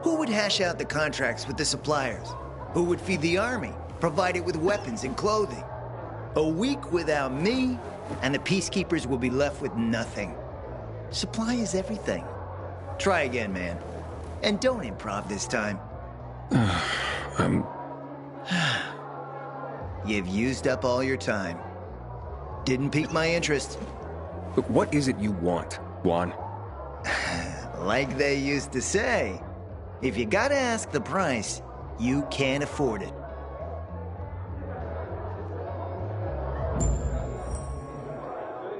Who would hash out the contracts with the suppliers? Who would feed the army, provide it with weapons and clothing? A week without me, and the Peacekeepers will be left with nothing. Supply is everything. Try again, man. And don't improv this time. You've used up all your time. Didn't pique my interest. Look, what is it you want, Juan? Like they used to say, if you gotta ask the price, you can't afford it.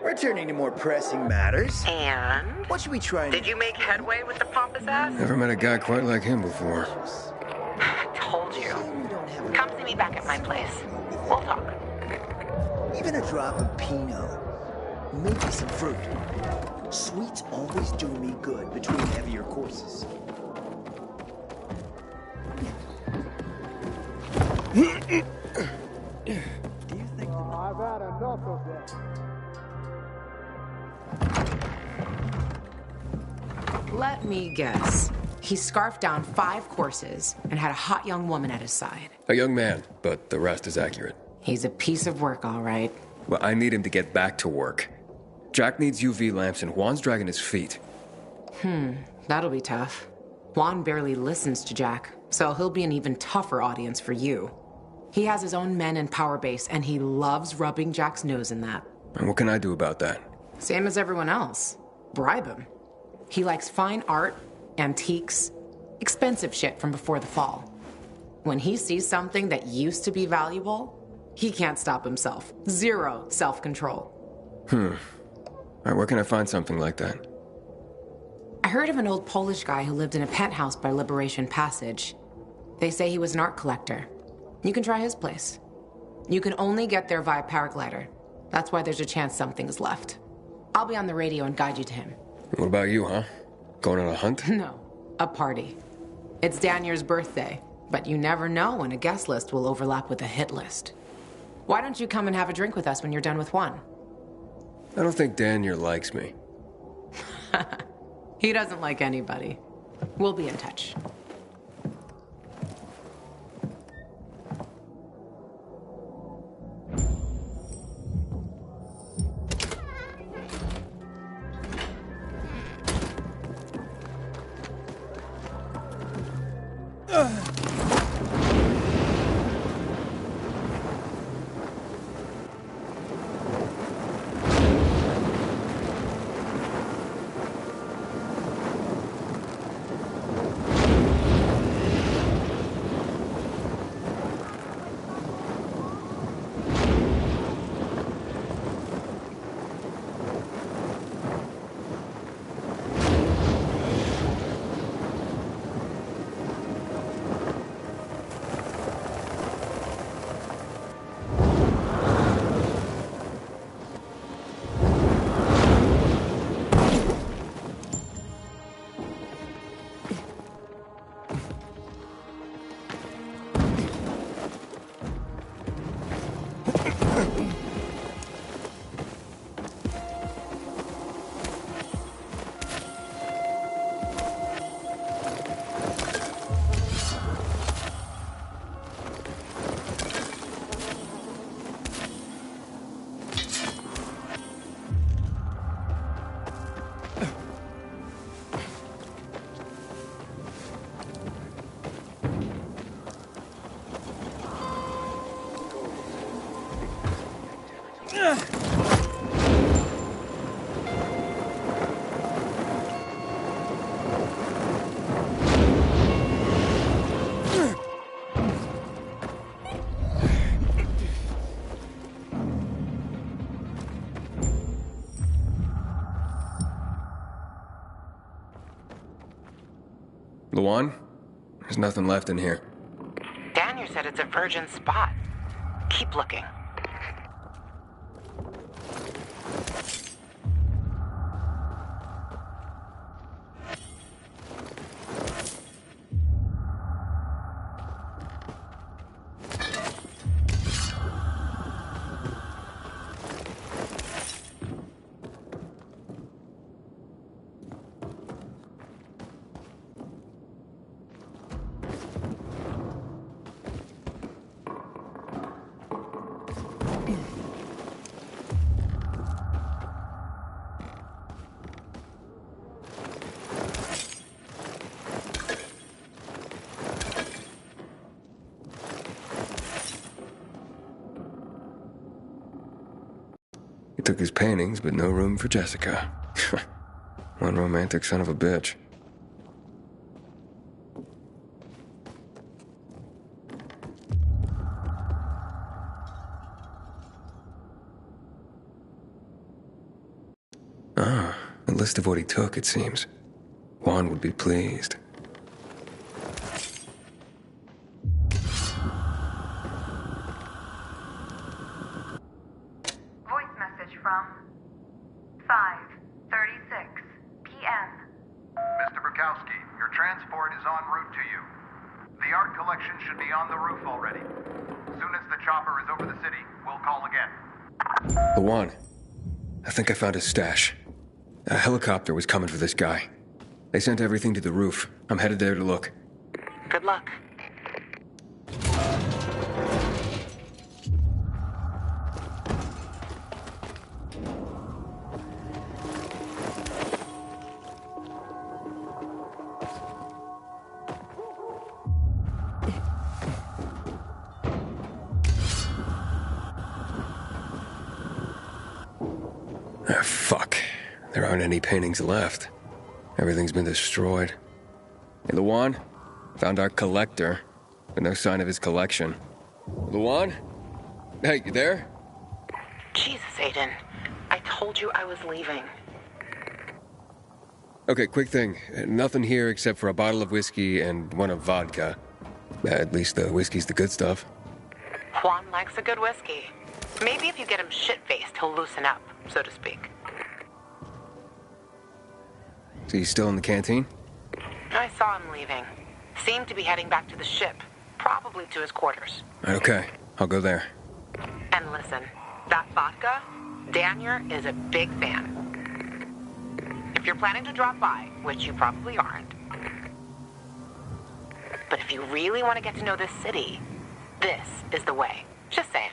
Returning to more pressing matters. And? What should we try? Did you make headway with the pompous ass? Never met a guy quite like him before. Told you. Come see me back at my place. We'll talk. Even a drop of Pinot. Maybe some fruit. Sweets always do me good between heavier courses. I've had enough of that. Let me guess. He scarfed down 5 courses and had a hot young woman at his side. A young man, but the rest is accurate. He's a piece of work, all right. Well, I need him to get back to work. Jack needs UV lamps and Juan's dragging his feet. That'll be tough. Juan barely listens to Jack, so he'll be an even tougher audience for you. He has his own men and power base, and he loves rubbing Jack's nose in that. And what can I do about that? Same as everyone else. Bribe him. He likes fine art, antiques, expensive shit from before the fall. When he sees something that used to be valuable, he can't stop himself. 0 self-control. All right, where can I find something like that? I heard of an old Polish guy who lived in a penthouse by Liberation Passage. They say he was an art collector. You can try his place. You can only get there via paraglider. That's why there's a chance something's left. I'll be on the radio and guide you to him. What about you, huh? Going on a hunt? No, a party. It's Danier's birthday, but you never know when a guest list will overlap with a hit list. Why don't you come and have a drink with us when you're done with Juan? I don't think Danier likes me. He doesn't like anybody. We'll be in touch. Luan? There's nothing left in here. Daniel said it's a virgin spot. Keep looking. He took his paintings, but no room for Jessica. One romantic son of a bitch. Ah, a list of what he took, it seems. Juan would be pleased. Voice message from 5:36 p.m. Mr. Bukowski, your transport is en route to you. The art collection should be on the roof already. As soon as the chopper is over the city, we'll call again. Luan, I think I found his stash. A helicopter was coming for this guy. They sent everything to the roof. I'm headed there to look. Good luck. Ah, fuck. There aren't any paintings left. Everything's been destroyed. Hey, Luan? Found our collector, but no sign of his collection. Luan? Hey, you there? Jesus, Aiden. I told you I was leaving. Okay, quick thing. Nothing here except for a bottle of whiskey and one of vodka. At least the whiskey's the good stuff. Juan likes a good whiskey. Maybe if you get him shit-faced, he'll loosen up, so to speak. So he's still in the canteen? I saw him leaving. Seemed to be heading back to the ship. Probably to his quarters. Okay, I'll go there. And listen, that vodka, Daniel is a big fan. If you're planning to drop by, which you probably aren't, but if you really want to get to know this city, this is the way. Just saying.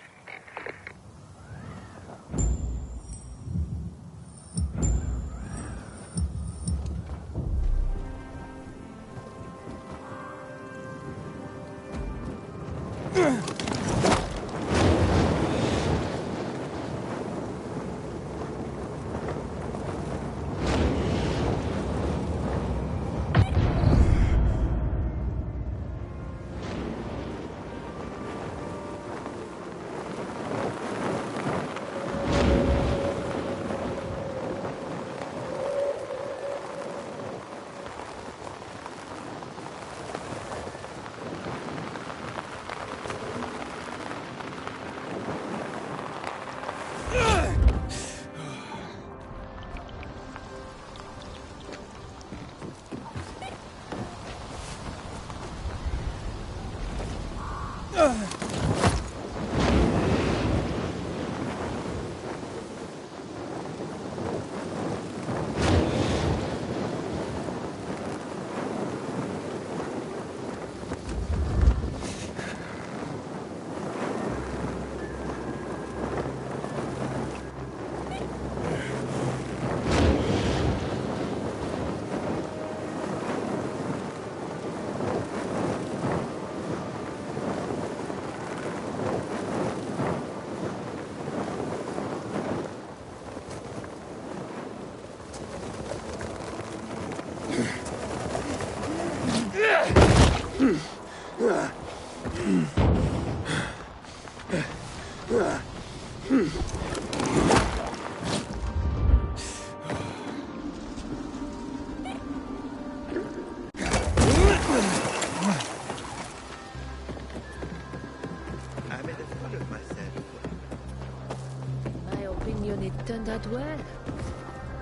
My opinion, it turned out well.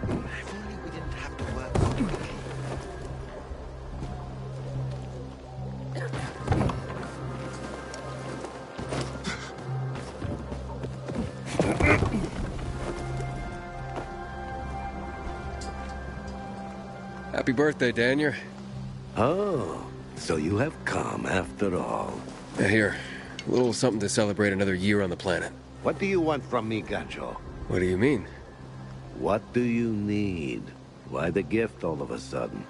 If only we didn't have to work so quickly. Happy birthday, Daniel. Oh, so you have come after all. Here, a little something to celebrate another year on the planet. What do you want from me, Gacho? What do you mean? What do you need? Why the gift all of a sudden?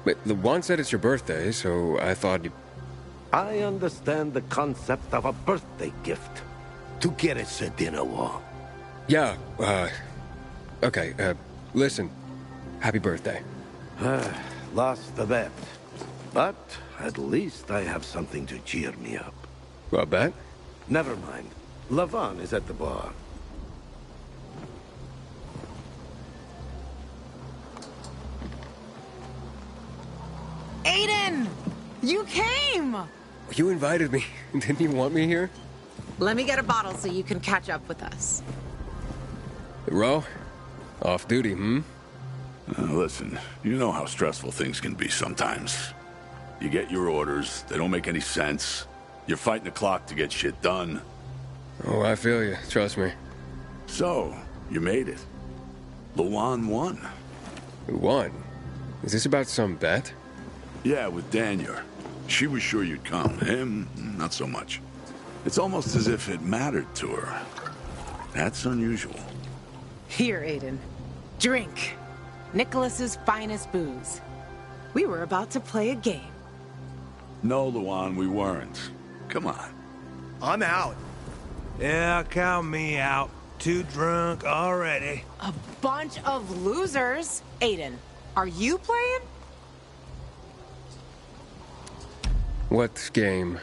Wait, Luan said it's your birthday, so I thought you... I understand the concept of a birthday gift. To get us a dinner wall. Yeah, okay, listen. Happy birthday. Lost the bet. But at least I have something to cheer me up. A bet? Never mind. Lavan is at the bar. Aiden! You came! You invited me. Didn't you want me here? Let me get a bottle so you can catch up with us. Ro? Off duty, hmm? Listen, you know how stressful things can be sometimes. You get your orders, they don't make any sense. You're fighting the clock to get shit done. Oh, I feel you. Trust me. So, you made it. Luan won. Who won? Is this about some bet? Yeah, with Daniel. She was sure you'd come. Him, not so much. It's almost as if it mattered to her. That's unusual. Here, Aiden. Drink. Nicholas's finest booze. We were about to play a game. No, Luan, we weren't. Come on. I'm out. Yeah, count me out. Too drunk already. A bunch of losers. Aiden, are you playing? What game?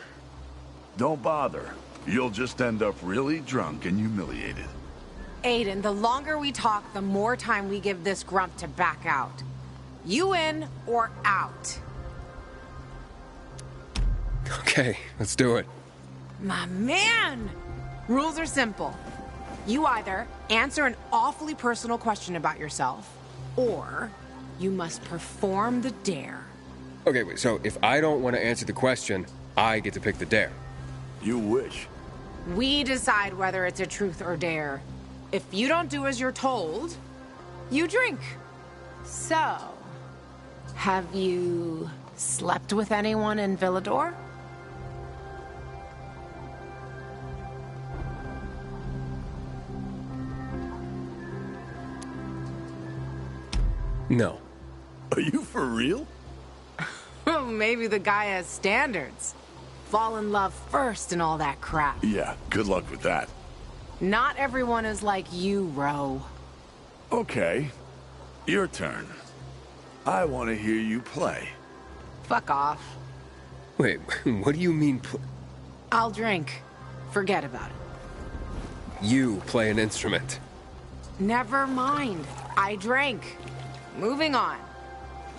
Don't bother. You'll just end up really drunk and humiliated. Aiden, the longer we talk, the more time we give this grump to back out. You in or out? Okay, let's do it. My man! Rules are simple. You either answer an awfully personal question about yourself, or you must perform the dare. Okay, wait, so if I don't want to answer the question, I get to pick the dare. You wish. We decide whether it's a truth or dare. If you don't do as you're told, you drink. So, have you slept with anyone in Villador? No. Are you for real? Maybe the guy has standards. Fall in love first and all that crap. Yeah, good luck with that. Not everyone is like you, Ro. Okay, your turn. I want to hear you play. Fuck off. Wait, what do you mean I'll drink. Forget about it. you play an instrument? Never mind. I drank. Moving on.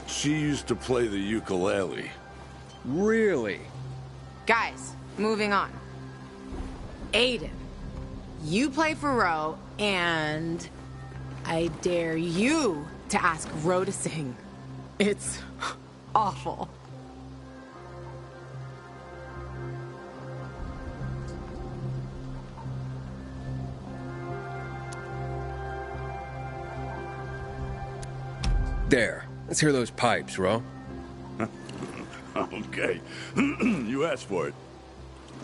She used to play the ukulele. Really? Guys, moving on. Aiden, you play for Ro, and I dare you to ask Ro to sing. It's awful. There. Let's hear those pipes, Ro. Okay. You asked for it.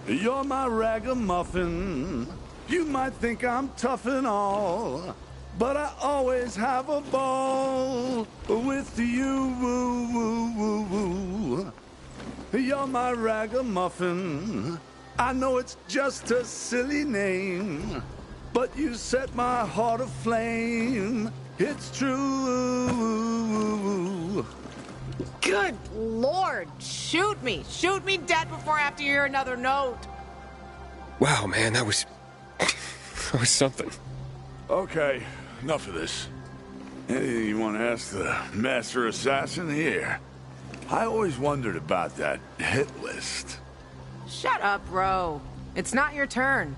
You're my ragamuffin. You might think I'm tough and all, but I always have a ball with you. Woo, woo, woo, woo. You're my ragamuffin. I know it's just a silly name, but you set my heart aflame. It's true. Good Lord, shoot me. Shoot me dead before I have to hear another note. Wow, man, that was something. Okay, enough of this. Anything you want to ask the master assassin here? I always wondered about that hit list. Shut up, Ro. It's not your turn.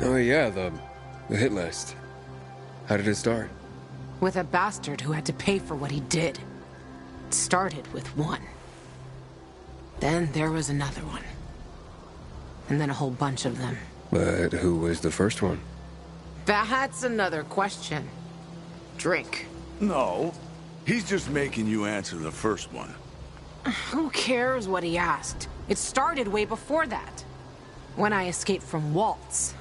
Oh yeah, the hit list. How did it start? With a bastard who had to pay for what he did. It started with one. Then there was another one. And then a whole bunch of them. But who was the first one? That's another question. Drink. No, he's just making you answer the first one. Who cares what he asked? It started way before that. When I escaped from Waltz.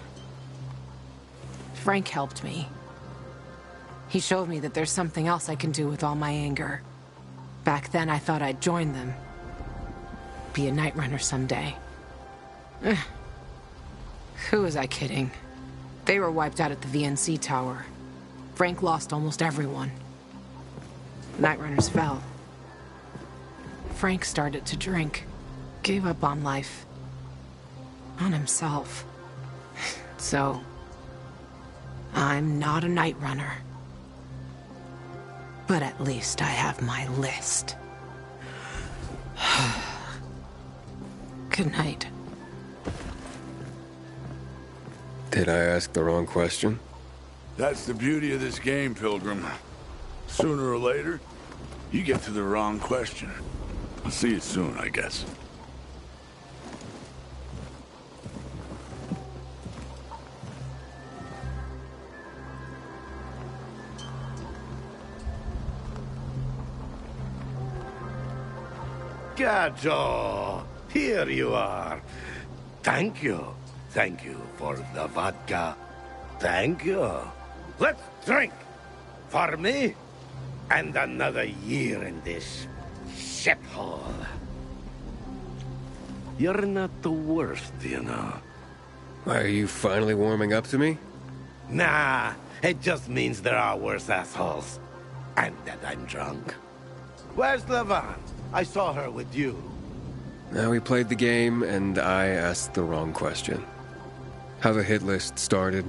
Frank helped me. He showed me that there's something else I can do with all my anger. Back then, I thought I'd join them. Be a night runner someday. Who was I kidding? They were wiped out at the VNC tower. Frank lost almost everyone. Night runners fell. Frank started to drink. Gave up on life. On himself. So, I'm not a night runner. But at least I have my list. Good night. Did I ask the wrong question? That's the beauty of this game, Pilgrim. Sooner or later, you get to the wrong question. I'll see you soon, I guess. Gajo, here you are. Thank you. Thank you for the vodka. Thank you. Let's drink. For me, and another year in this shithole. You're not the worst, you know. Are you finally warming up to me? Nah, it just means there are worse assholes. And that I'm drunk. Where's Levan? I saw her with you. Now we played the game, and I asked the wrong question. How the hit list started?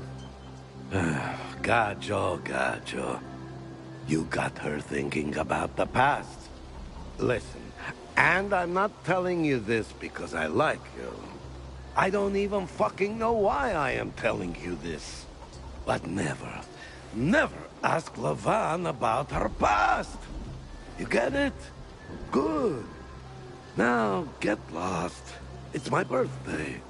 Gajo. You got her thinking about the past. Listen, and I'm not telling you this because I like you. I don't even fucking know why I am telling you this. But never ask Levan about her past. You get it? Good. Now, get lost. It's my birthday.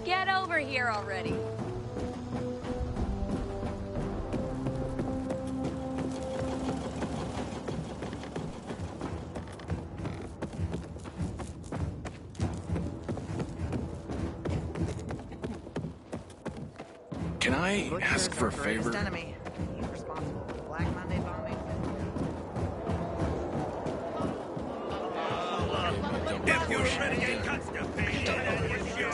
Get over here already. Can I ask for a favor? Enemy. He's responsible for the Black Monday bombing. If you're renegade constipated, it's you.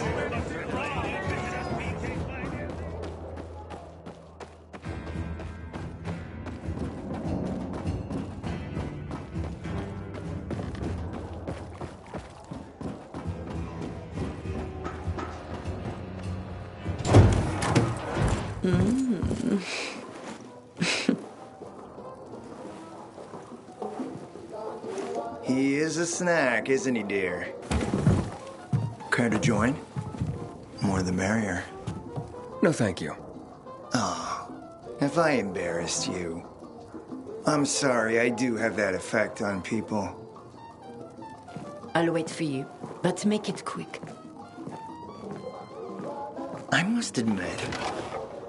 He is a snack, isn't he, dear? Care to join? More the merrier. No, thank you. Oh, if I embarrassed you. I'm sorry, I do have that effect on people. I'll wait for you, but make it quick. I must admit,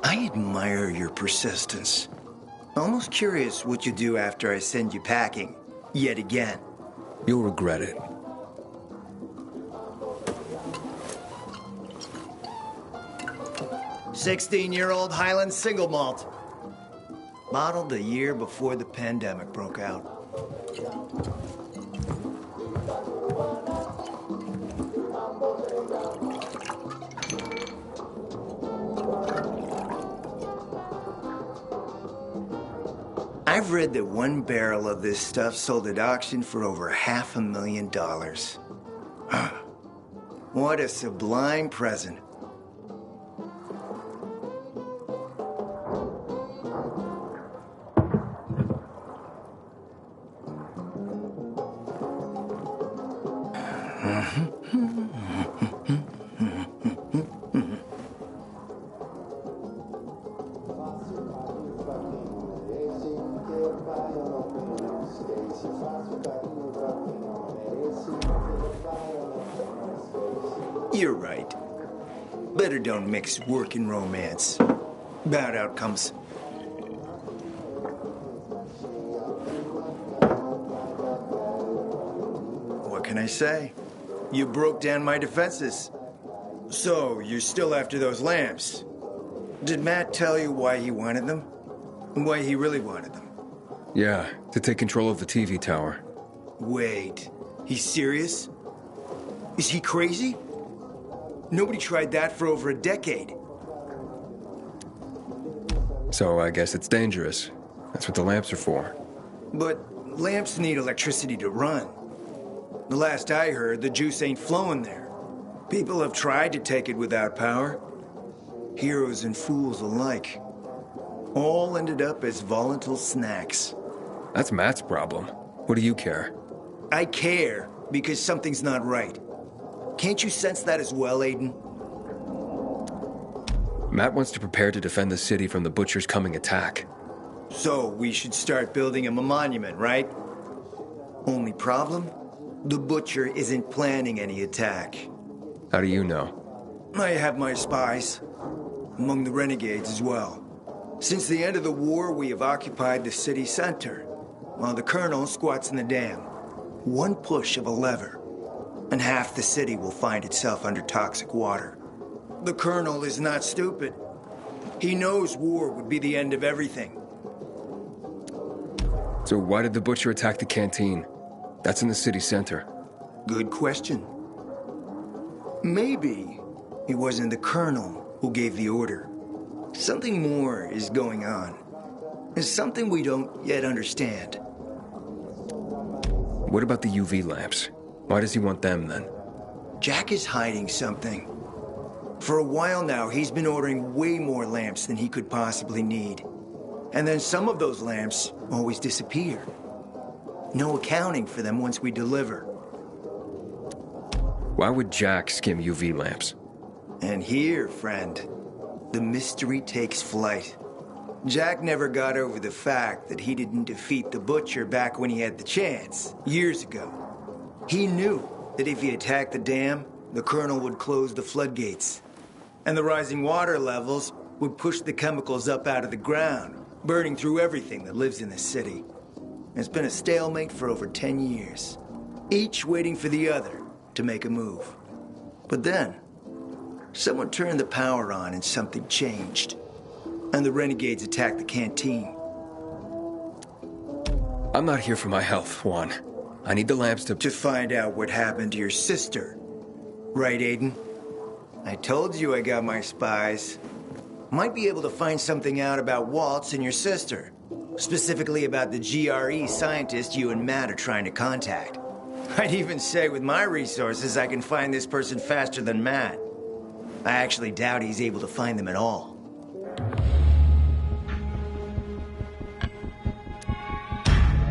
I admire your persistence. Almost curious what you do after I send you packing, yet again. You'll regret it. "16-year-old Highland single malt. Bottled a year before the pandemic broke out. I've read that one barrel of this stuff sold at auction for over $500,000. What a sublime present. You're right. Better don't mix work and romance. Bad outcomes. What can I say? You broke down my defenses. So, you're still after those lamps. Did Matt tell you why he wanted them? And why he really wanted them? Yeah, to take control of the TV tower. Wait, he's serious? Is he crazy? Nobody tried that for over a decade. So I guess it's dangerous. That's what the lamps are for. But lamps need electricity to run. The last I heard, the juice ain't flowing there. People have tried to take it without power. Heroes and fools alike. All ended up as volatile snacks. That's Matt's problem. What do you care? I care because something's not right. Can't you sense that as well, Aiden? Matt wants to prepare to defend the city from the Butcher's coming attack. So we should start building him a monument, right? Only problem? The Butcher isn't planning any attack. How do you know? I have my spies. Among the renegades as well. Since the end of the war, we have occupied the city center, while the Colonel squats in the dam. One push of a lever, and half the city will find itself under toxic water. The Colonel is not stupid. He knows war would be the end of everything. So why did the Butcher attack the canteen? That's in the city center. Good question. Maybe it wasn't the Colonel who gave the order. Something more is going on. It's something we don't yet understand. What about the UV lamps? Why does he want them, then? Jack is hiding something. For a while now, he's been ordering way more lamps than he could possibly need. And then some of those lamps always disappear. No accounting for them once we deliver. Why would Jack skim UV lamps? And here, friend, the mystery takes flight. Jack never got over the fact that he didn't defeat the Butcher back when he had the chance, years ago. He knew that if he attacked the dam, the Colonel would close the floodgates. And the rising water levels would push the chemicals up out of the ground, burning through everything that lives in the city. It's been a stalemate for over 10 years, each waiting for the other to make a move. But then, someone turned the power on and something changed. And the renegades attacked the canteen. I'm not here for my health, Juan. I need the lamps to find out what happened to your sister. Right, Aiden? I told you I got my spies. Might be able to find something out about Waltz and your sister. Specifically about the GRE scientist you and Matt are trying to contact. I'd even say with my resources I can find this person faster than Matt. I actually doubt he's able to find them at all.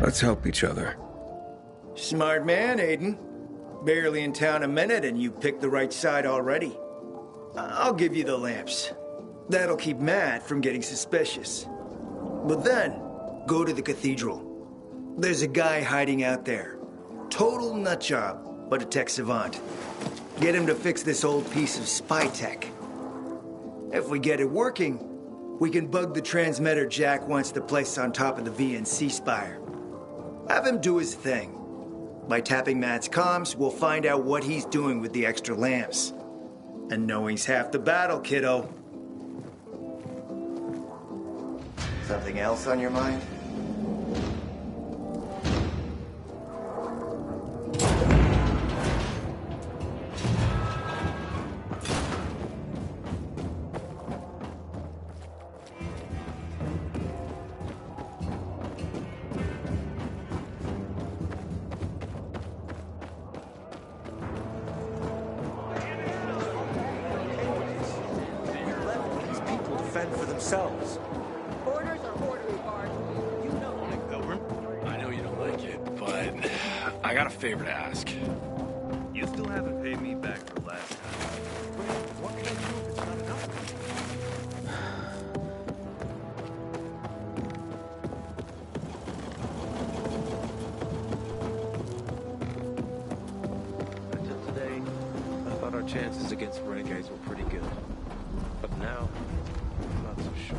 Let's help each other. Smart man, Aiden. Barely in town a minute and you picked the right side already. I'll give you the lamps. That'll keep Matt from getting suspicious. But then, go to the cathedral. There's a guy hiding out there. Total nutjob, but a tech savant. Get him to fix this old piece of spy tech. If we get it working, we can bug the transmitter Jack wants to place on top of the VNC spire. Have him do his thing. By tapping Matt's comms, we'll find out what he's doing with the extra lamps. And knowing's half the battle, kiddo. Something else on your mind? fend for themselves. Orders are orderly, Bart. You know that. Pilgrim, I know you don't like it, but I got a favor to ask. You still haven't paid me back for last time. What can I do if it's not enough? Until today, I thought our chances against renegades were pretty good. But now, I'm not so sure.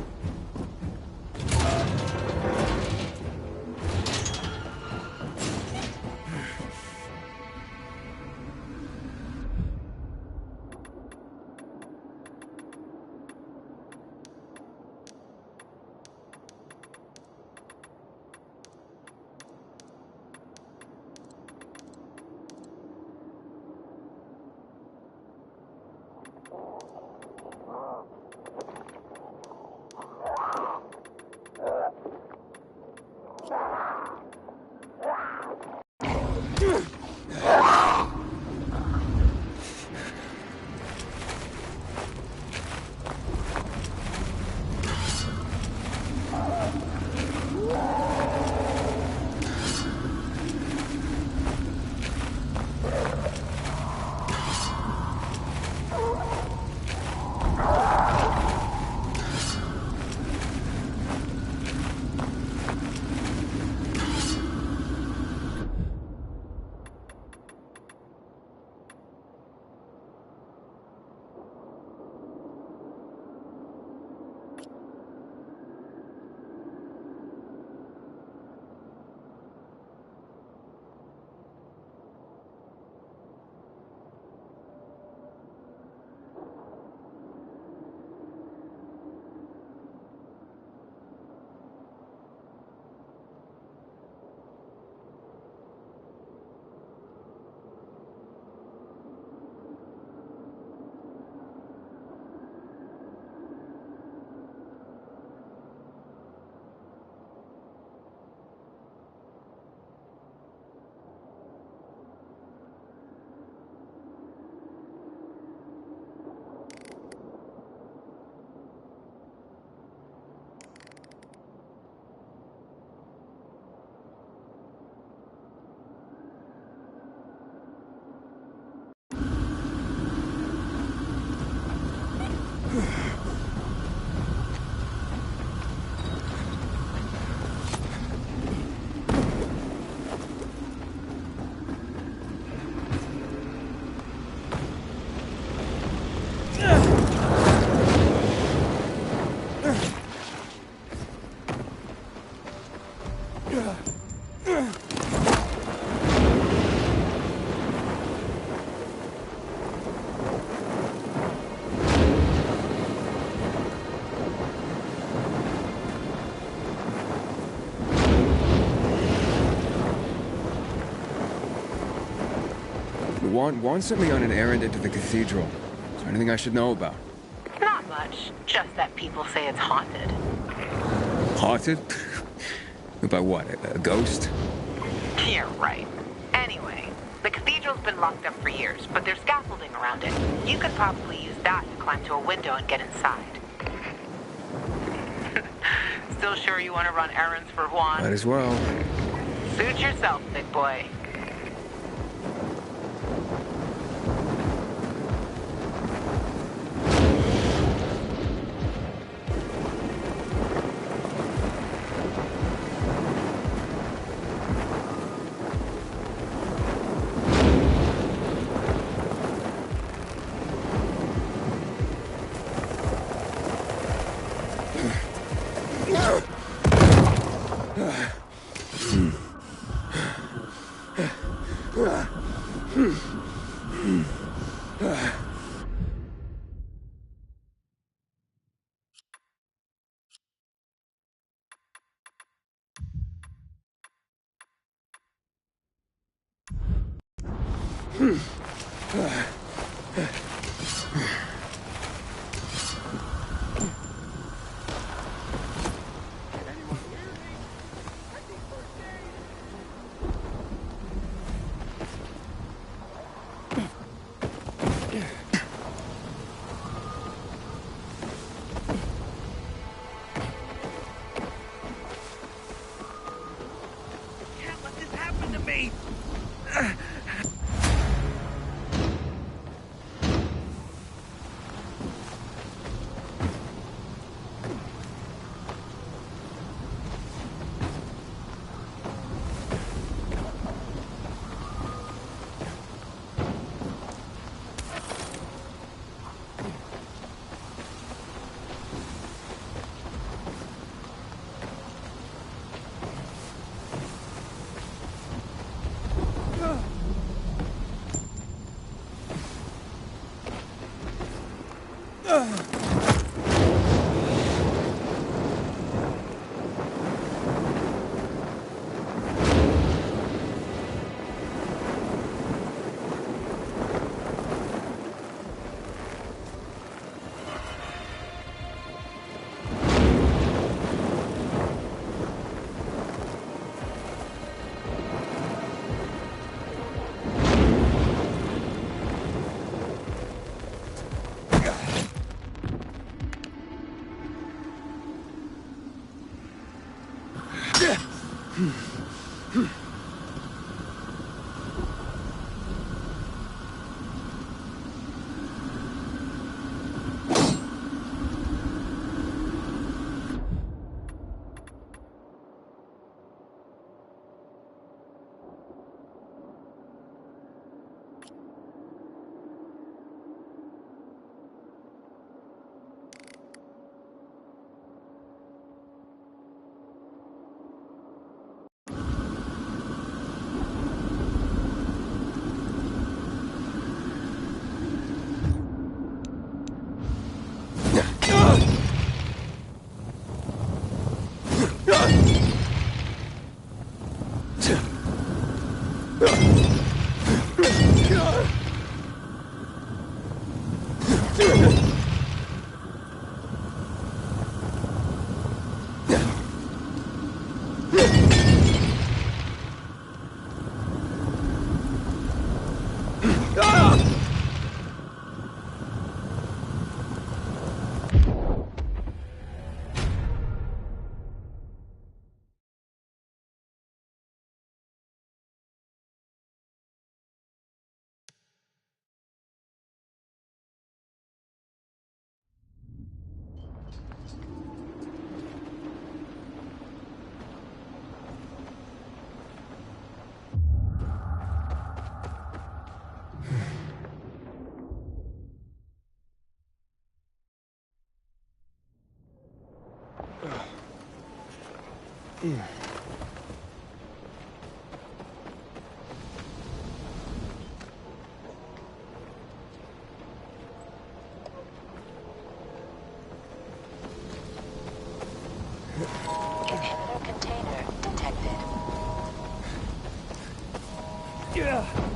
Juan sent me on an errand into the cathedral. Is there anything I should know about? Not much. Just that people say it's haunted. Haunted? By what? A ghost? You're right. Anyway, the cathedral's been locked up for years, but there's scaffolding around it. You could probably use that to climb to a window and get inside. Still sure you want to run errands for Juan? Might as well. Suit yourself, big boy. Inhibitor container detected. Yeah.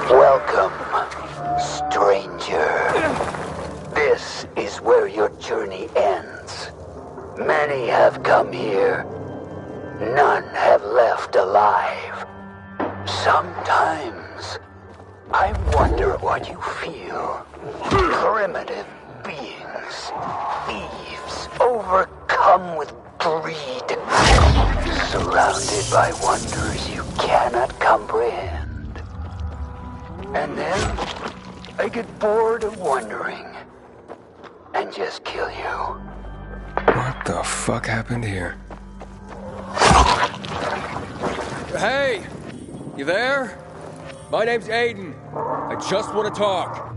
Welcome, stranger. This is where your journey ends. Many have come here. None have left alive. Sometimes, I wonder what you feel. Primitive beings, thieves, overcome with greed, surrounded by wonders you cannot comprehend. And then, I get bored of wondering, and just kill you. What the fuck happened here? Hey! You there? My name's Aiden. I just want to talk.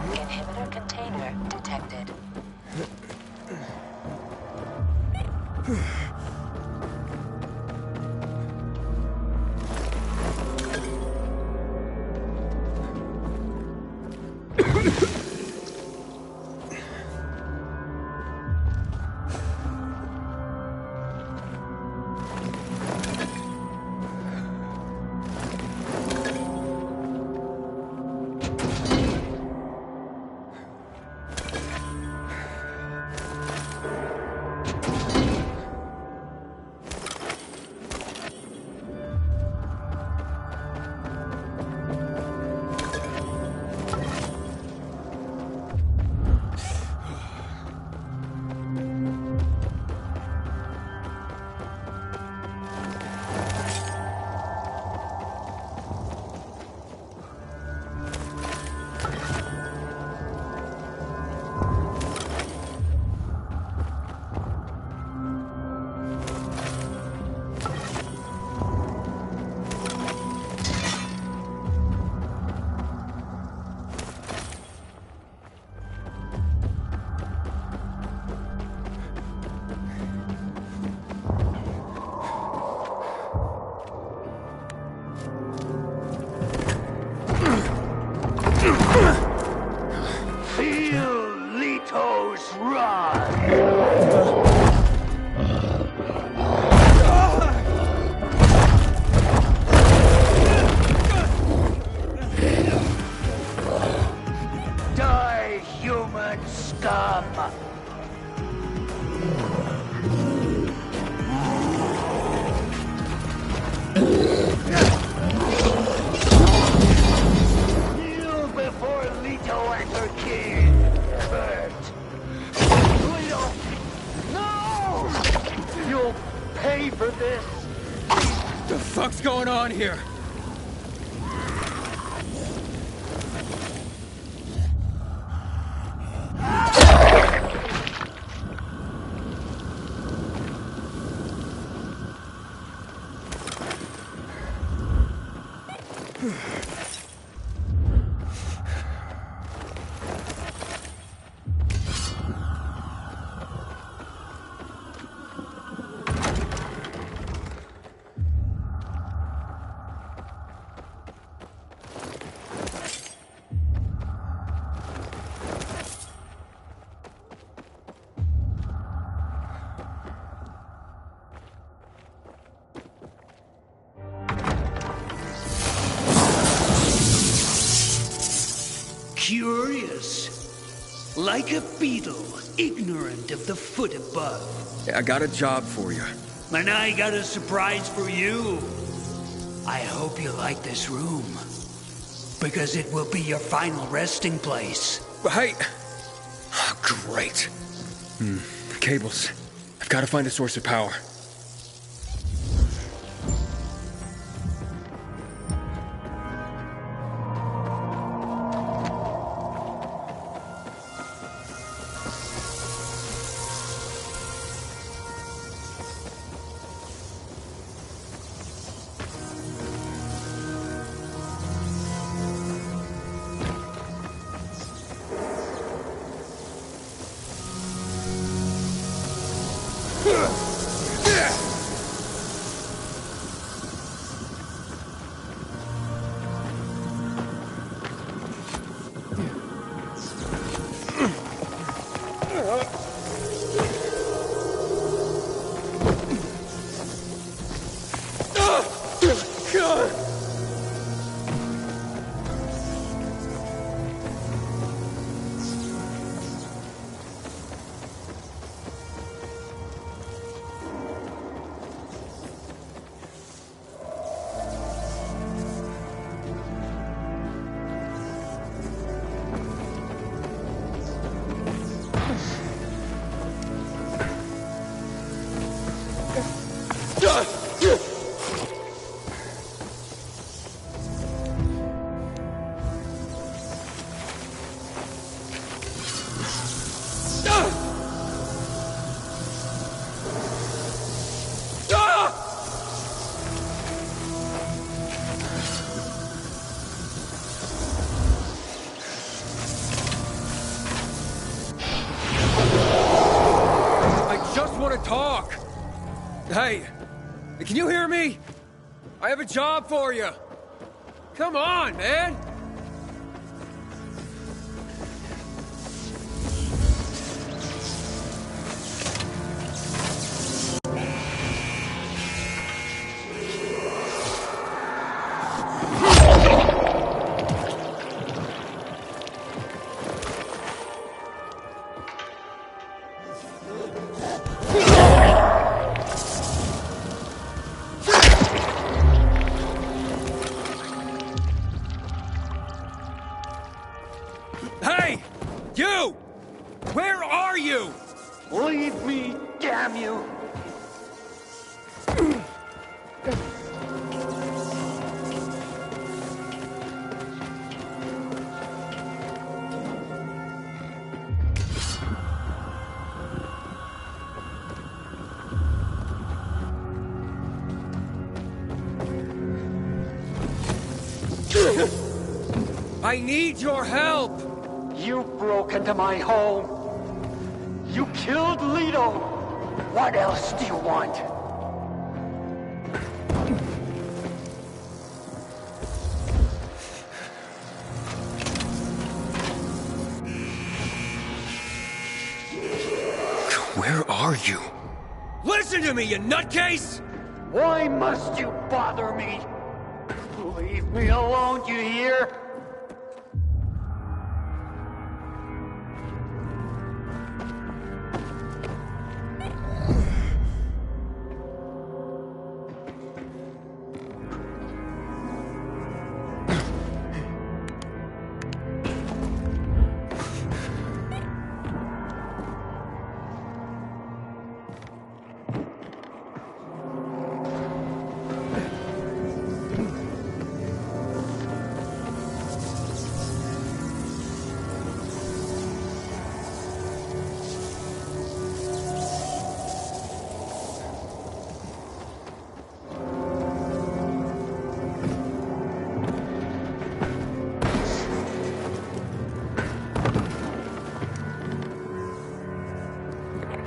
Inhibitor container detected. Feel Leto's wrath. Die, human scum! Kneel before Leto and her king, Bert. Leto! No! You'll pay for this! The fuck's going on here? Curious. Like a beetle, ignorant of the foot above. I got a job for you. And I got a surprise for you. I hope you like this room. Because it will be your final resting place. Hey! Oh, great. Cables. I've got to find a source of power. have a job for you. Come on, man. Hey! You! Where are you? Leave me, damn you! I need your help! You broke into my home. You killed Leto. What else do you want? Where are you? Listen to me, you nutcase! Why must you bother me? Leave me alone, you hear?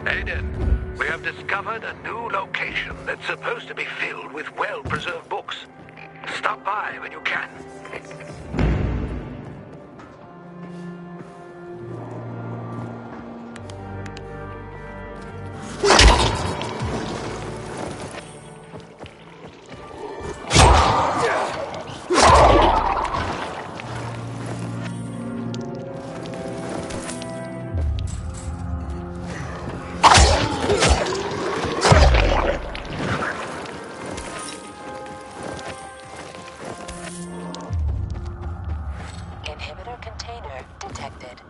Aiden, we have discovered a new location that's supposed to be filled with well-preserved books. Stop by when you can. Inhibitor container detected.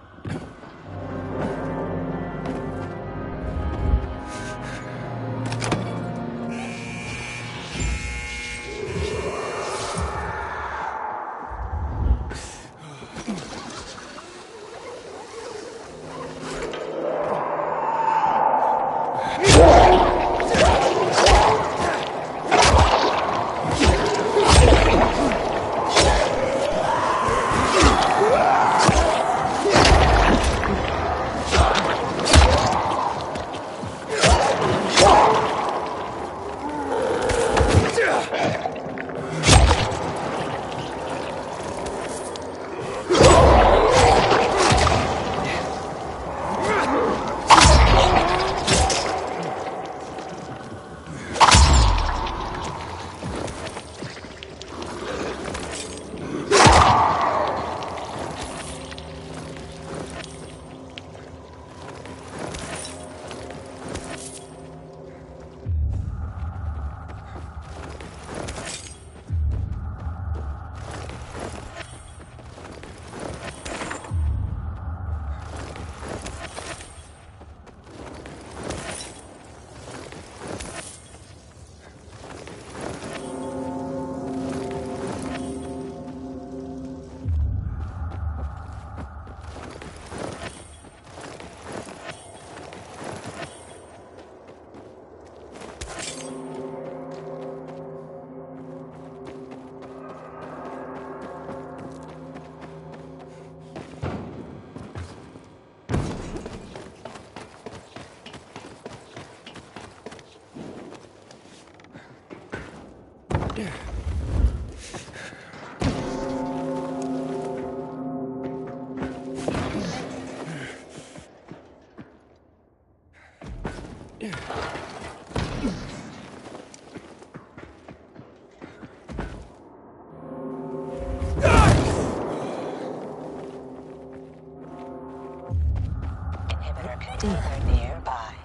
Inhibitor container nearby.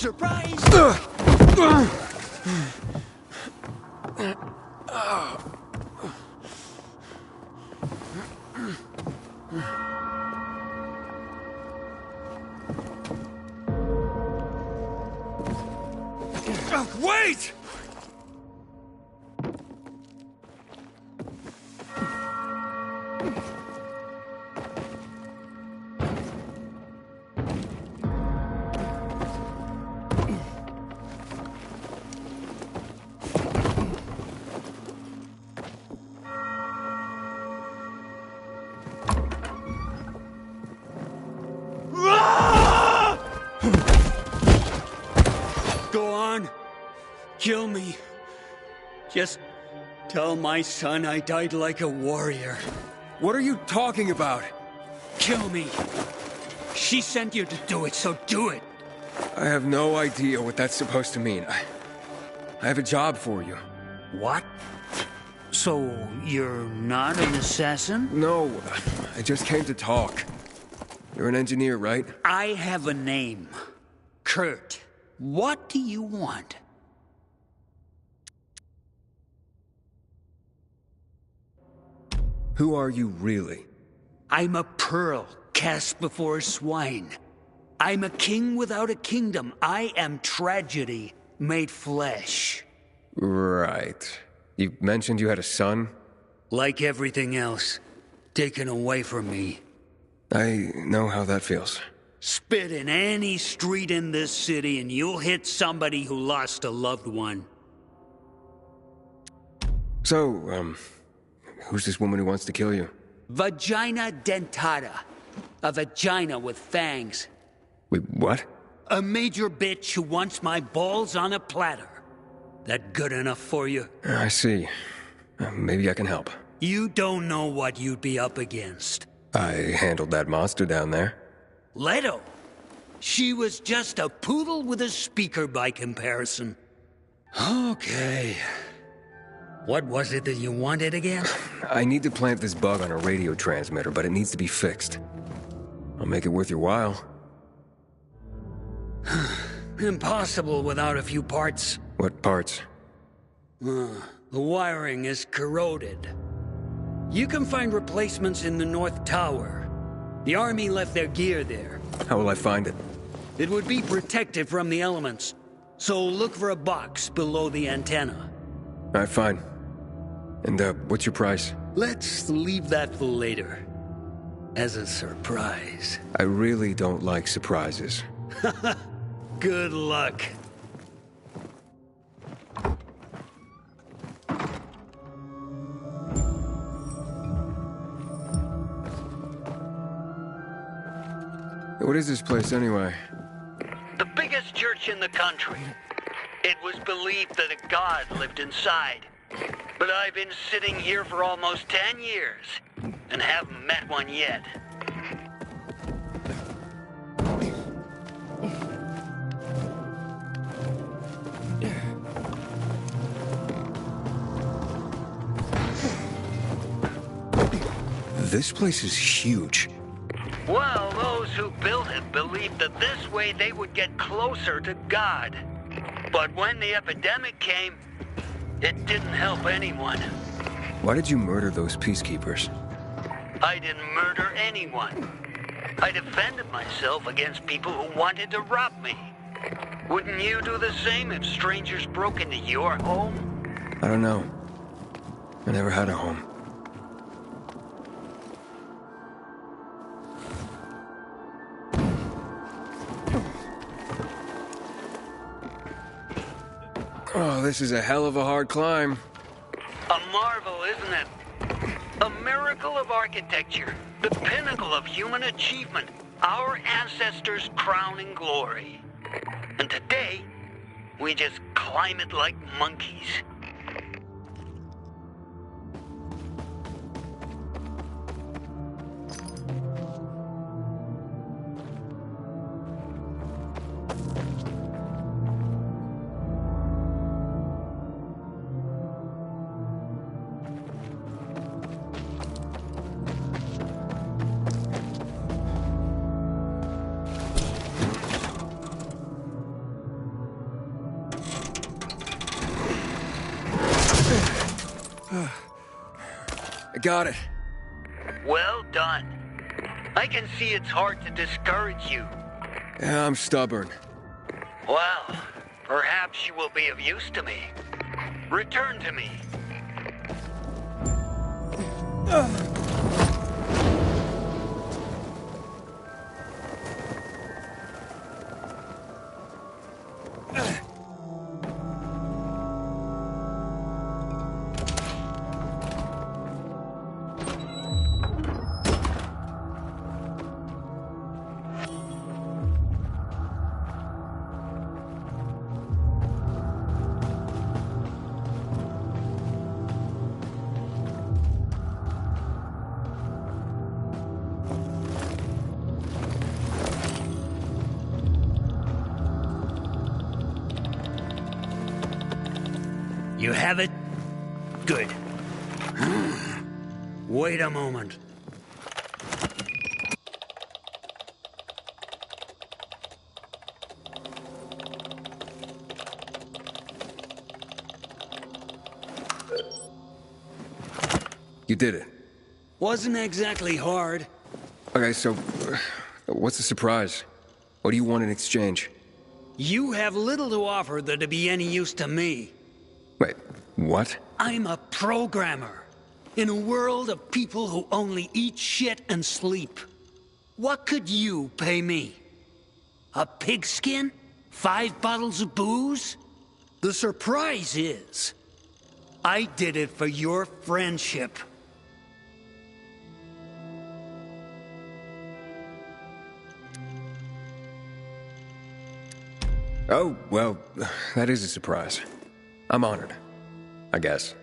Surprise! Wait! Go on. Kill me. Just tell my son I died like a warrior. What are you talking about? Kill me. She sent you to do it, so do it. I have no idea what that's supposed to mean. I have a job for you. What? So, you're not an assassin? No, I just came to talk. You're an engineer, right? I have a name. Kurt. What do you want? Who are you really? I'm a pearl cast before swine. I'm a king without a kingdom. I am tragedy made flesh. Right. You mentioned you had a son? Like everything else, taken away from me. I know how that feels. Spit in any street in this city and you'll hit somebody who lost a loved one. So, who's this woman who wants to kill you? Vagina dentata. A vagina with fangs. Wait, what? A major bitch who wants my balls on a platter. That good enough for you? I see. Maybe I can help. You don't know what you'd be up against. I handled that monster down there. Leto. She was just a poodle with a speaker by comparison. Okay. What was it that you wanted again? I need to plant this bug on a radio transmitter, but it needs to be fixed. I'll make it worth your while. Impossible without a few parts. What parts? The wiring is corroded. You can find replacements in the North Tower. The army left their gear there. How will I find it? It would be protected from the elements, so look for a box below the antenna. All right, fine. And, what's your price? Let's leave that for later. As a surprise. I really don't like surprises. Good luck. What is this place, anyway? The biggest church in the country. It was believed that a god lived inside. But I've been sitting here for almost 10 years, and haven't met one yet. This place is huge. Well, those who built it believed that this way they would get closer to God. But when the epidemic came, it didn't help anyone. Why did you murder those peacekeepers? I didn't murder anyone. I defended myself against people who wanted to rob me. Wouldn't you do the same if strangers broke into your home? I don't know. I never had a home. Oh, this is a hell of a hard climb. A marvel, isn't it? A miracle of architecture. The pinnacle of human achievement. Our ancestors' crowning glory. And today, we just climb it like monkeys. I got it. Well done. I can see it's hard to discourage you. Yeah, I'm stubborn. Well, perhaps you will be of use to me. Return to me. You have it? Good. Wait a moment. You did it. Wasn't exactly hard. Okay, so what's the surprise? What do you want in exchange? You have little to offer that'd be any use to me. Wait, what? I'm a programmer. In a world of people who only eat shit and sleep. What could you pay me? A pigskin? 5 bottles of booze? The surprise is, I did it for your friendship. Oh, well, that is a surprise. I'm honored, I guess.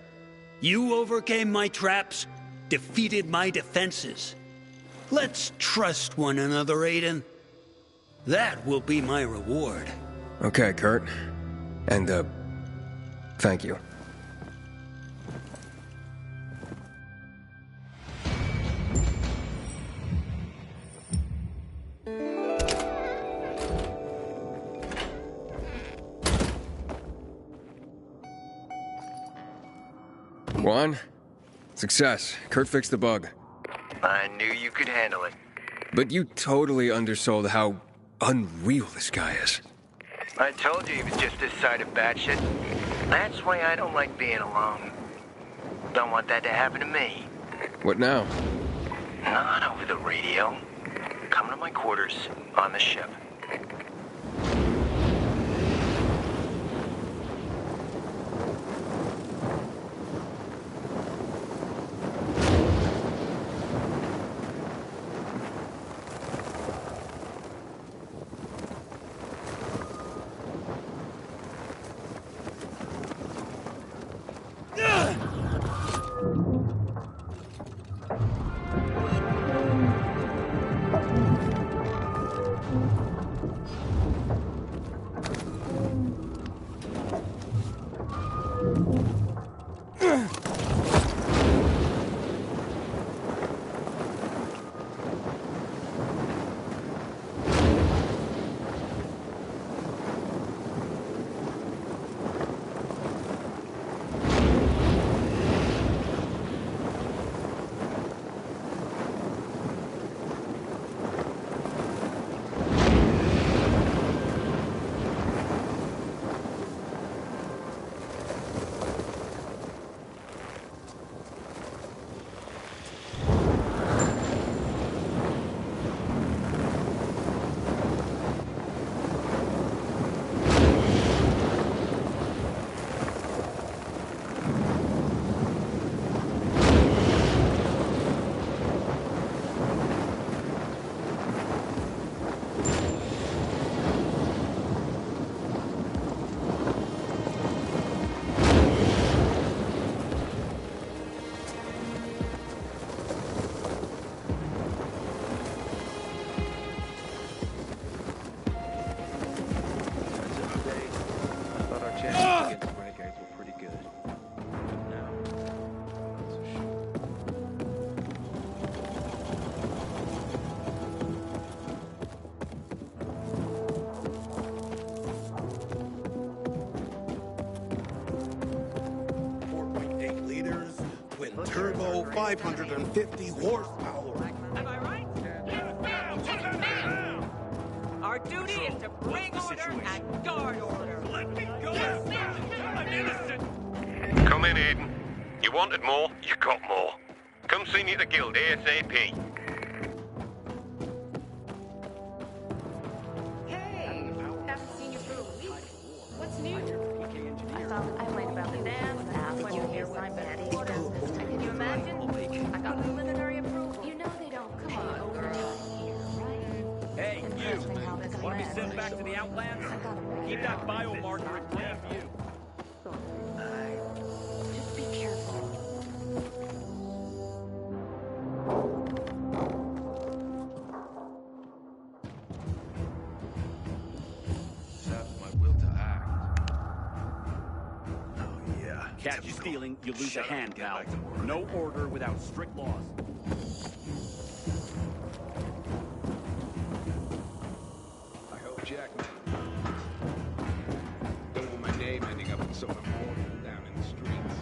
You overcame my traps, defeated my defenses. Let's trust one another, Aiden. That will be my reward. Okay, Kurt. And, thank you. Juan? Success. Kurt fixed the bug. I knew you could handle it. But you totally undersold how unreal this guy is. I told you he was just this side of batshit. That's why I don't like being alone. Don't want that to happen to me. What now? Not over the radio. Come to my quarters on the ship. Turbo 550 horsepower. Am I right? Our duty is to bring order and guard order. Let me go! I'm innocent! Come in, Aiden. You wanted more, you got more. Come see me at the guild ASAP. Hey, haven't seen you for a week. What's new? I thought I learned about the dance. That's when you hear signed by the orders this time. Can you imagine? I got preliminary approval. You know they don't come on, girl. Hey, you! Want to be sent back to the Outlands? Keep that biomarker in plain view. Just be careful. That's my will to act. Oh, yeah. Catch you stealing, you lose a hand, pal. No order without strict laws. I hope Jack don't want my name ending up in some memorial down in the streets.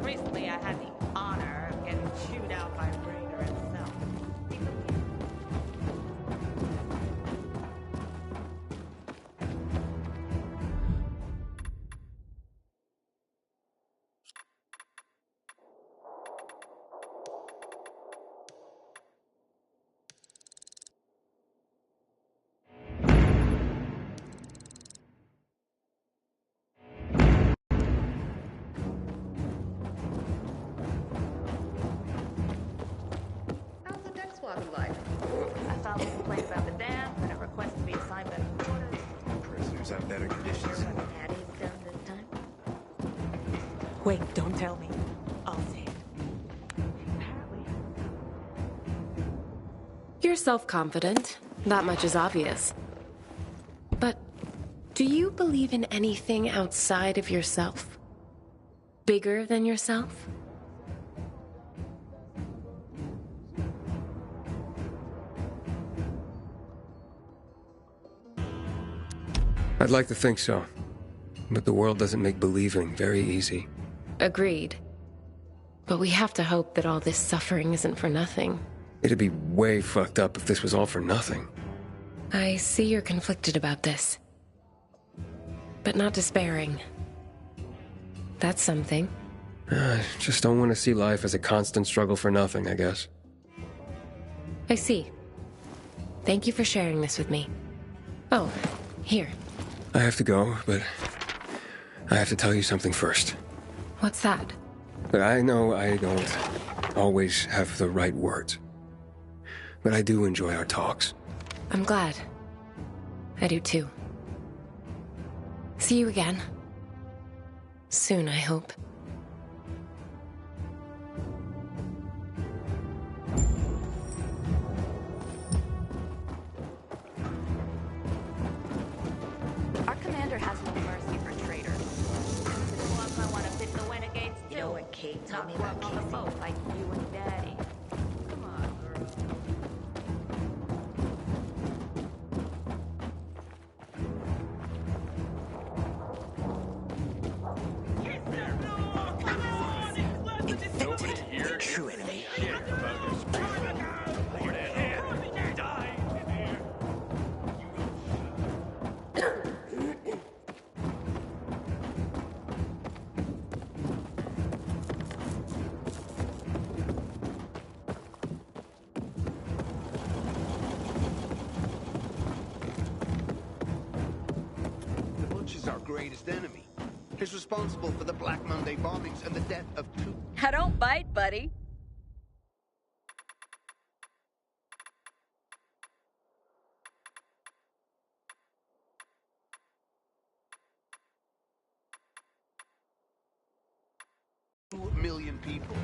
Recently, I had the honor of getting chewed out by Raider himself. How's the deck squad like? I filed a complaint about the dam and a request to be assigned by the quarters. Prisoners have better conditions. Patty's done this time. Wait, don't tell me. I'll say it. You're self-confident. That much is obvious. But do you believe in anything outside of yourself? Bigger than yourself? I'd like to think so. But the world doesn't make believing very easy. Agreed. But we have to hope that all this suffering isn't for nothing. It'd be way fucked up if this was all for nothing. I see you're conflicted about this. But not despairing. That's something. I just don't want to see life as a constant struggle for nothing, I guess. I see. Thank you for sharing this with me. Oh, here. I have to go, but I have to tell you something first. What's that? But I know I don't always have the right words. But I do enjoy our talks. I'm glad. I do too. See you again. Soon, I hope. Our commander has no mercy for traitors. The ones I want to fit the renegades too. You know what Kate told me about on the boat like you and Daddy. Come on, girl. Infected, the true enemy. The Butcher's our greatest enemy. He's responsible for the Black Monday bombings and the death of 2. I don't bite, buddy. people.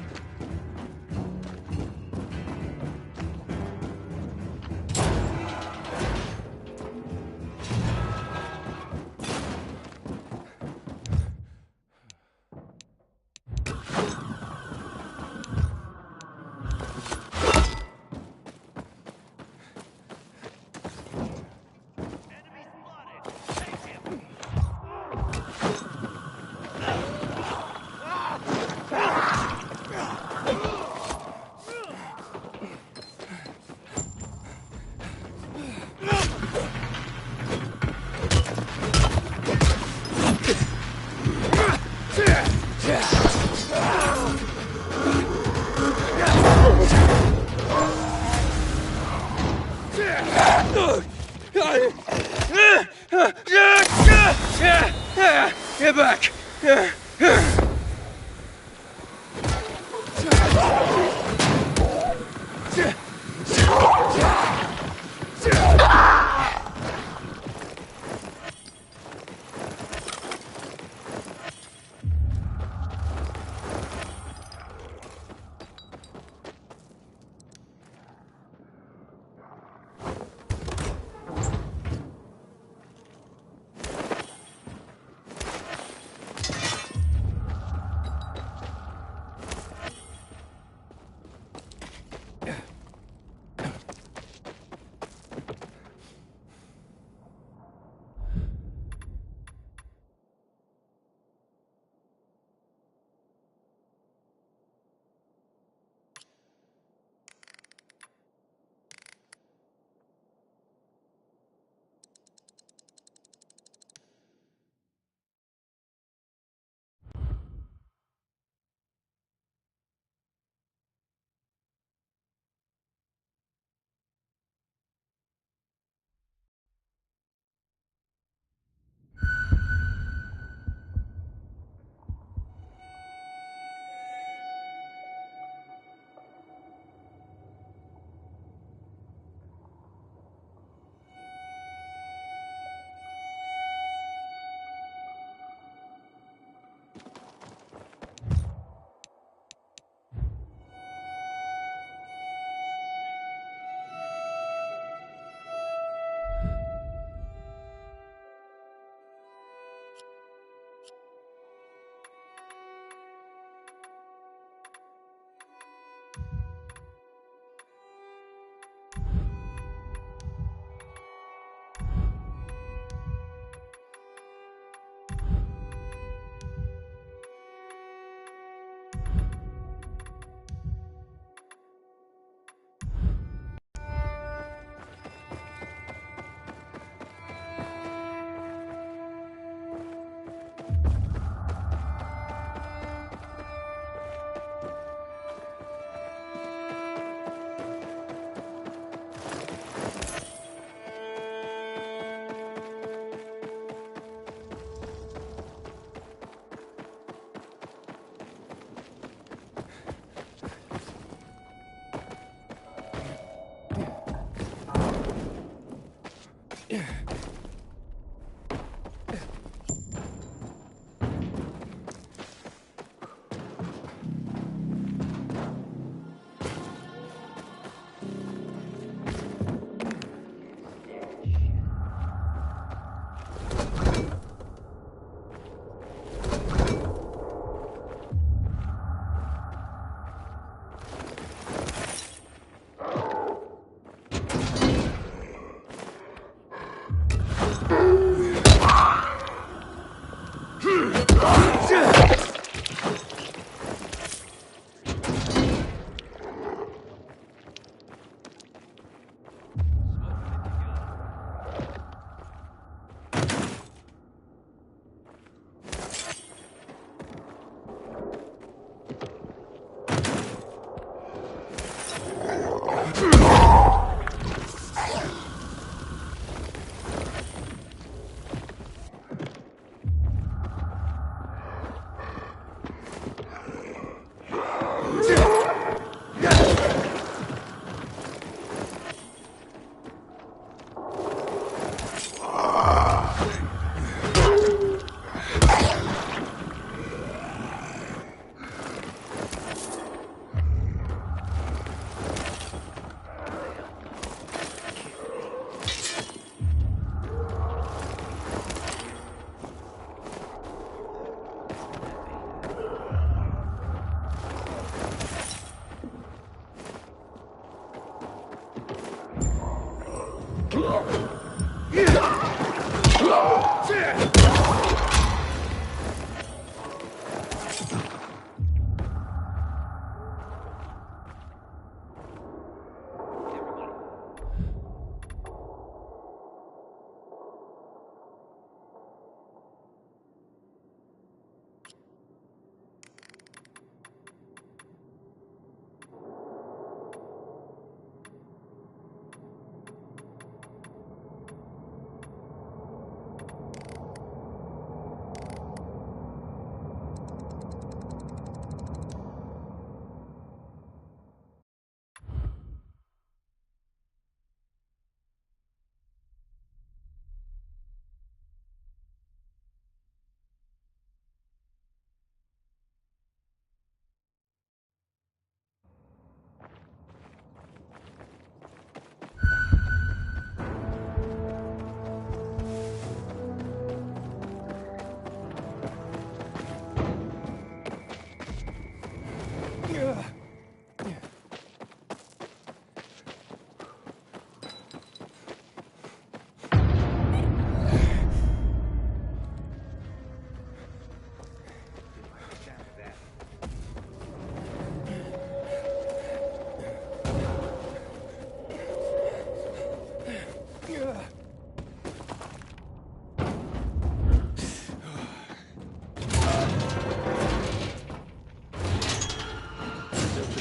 Get back!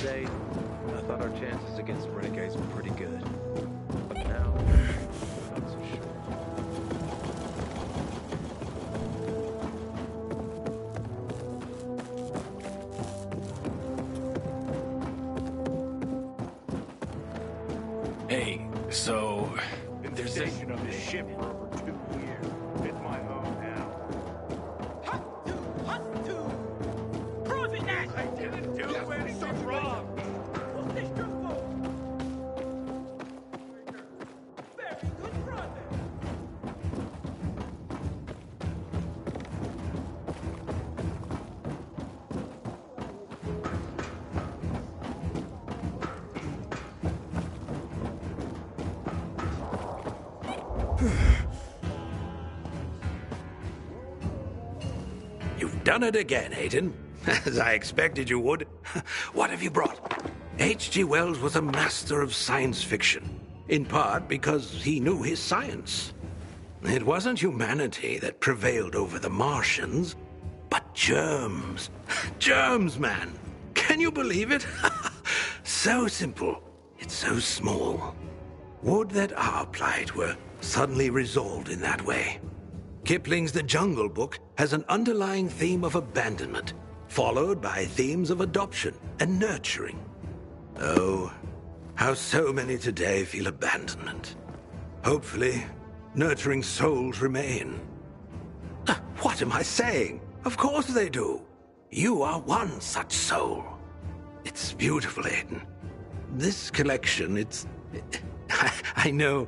day, I thought our chances against renegades were pretty good. But now, I'm not so sure. Hey, so there's this. Station on the ship for over 2 years. It's my home now. Prove it, Nash! I didn't do anything wrong! What's this your fault? Very good brother! You've done it again, Aiden. As I expected you would. What have you brought? H.G. Wells was a master of science fiction, in part because he knew his science. It wasn't humanity that prevailed over the Martians, but germs. Germs, man. Can you believe it? So simple, yet so small. Would that our plight were suddenly resolved in that way. Kipling's The Jungle Book has an underlying theme of abandonment, followed by themes of adoption and nurturing. Oh, how so many today feel abandonment. Hopefully, nurturing souls remain. What am I saying? Of course they do. You are one such soul. It's beautiful, Aiden. This collection, I know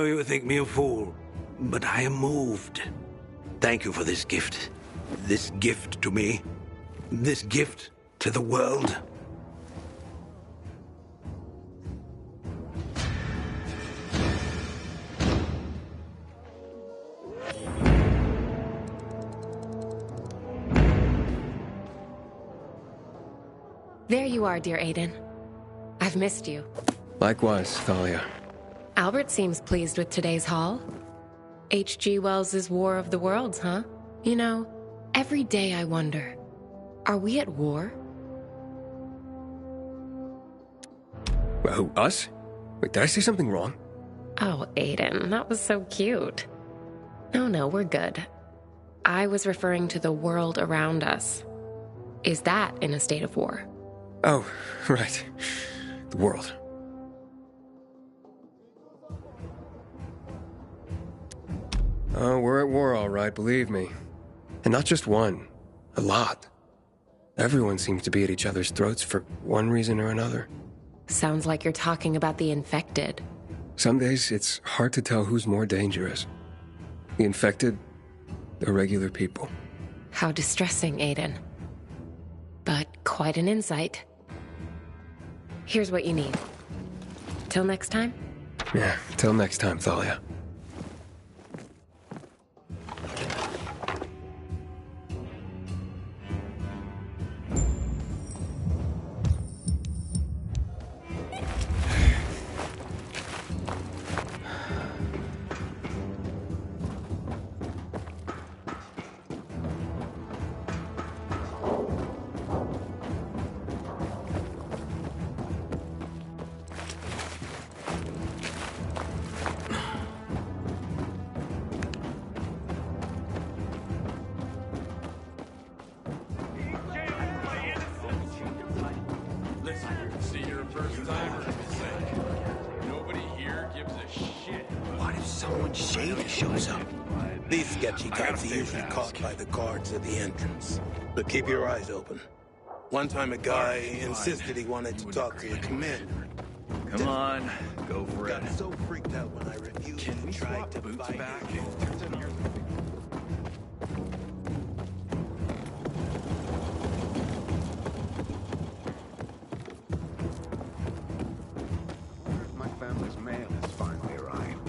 you think me a fool, but I am moved. Thank you for this gift. This gift to me. This gift to the world. There you are, dear Aiden. I've missed you. Likewise, Thalia. Albert seems pleased with today's haul. H.G. Wells's War of the Worlds, huh? You know, every day I wonder, are we at war? Well, who, us? Wait, did I say something wrong? Oh, Aiden, that was so cute. No, we're good. I was referring to the world around us. Is that in a state of war? Oh, right. The world. Oh, we're at war, all right, believe me. And not just one. A lot. Everyone seems to be at each other's throats for one reason or another. Sounds like you're talking about the infected. Some days, it's hard to tell who's more dangerous. The infected, or regular people. How distressing, Aiden. But quite an insight. Here's what you need. Till next time? Yeah, till next time, Thalia. These sketchy types are usually caught by the guards at the entrance. But keep your eyes open. One time a guy insisted he wanted to talk to the commander. Come on, go for it. Got so freaked out when I refused and tried to fight him. My family's mail has finally arrived.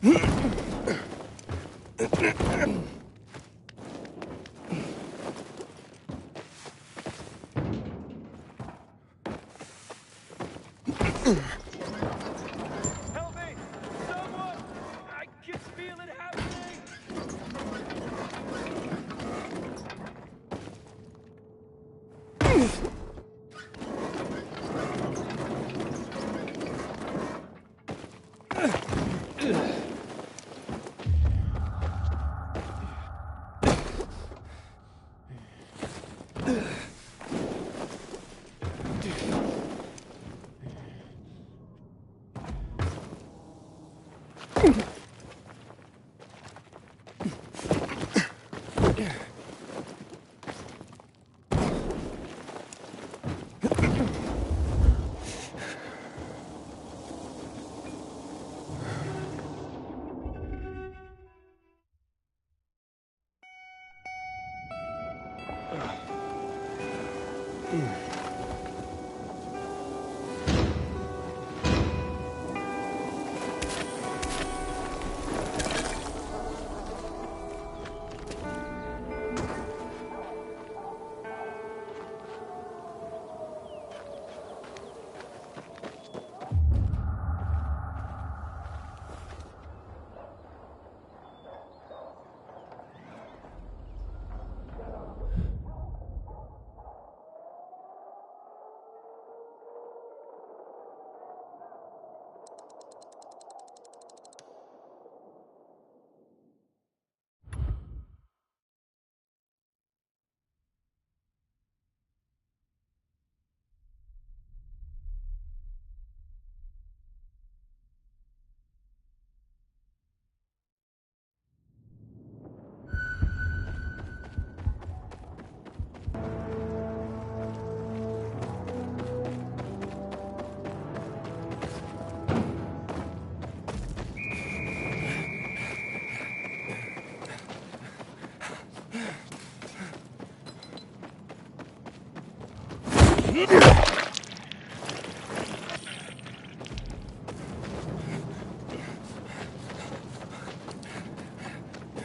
Help me! Someone! I can feel it happening!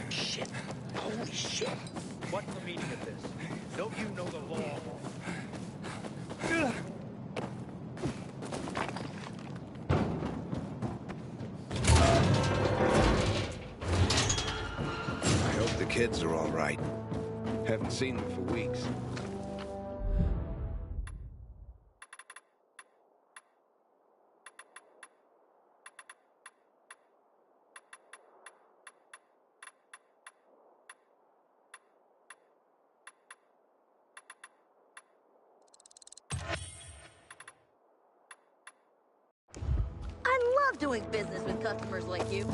Shit. Holy shit. What's the meaning of this? Don't you know the law? I hope the kids are all right. Haven't seen them for weeks. I love doing business with customers like you.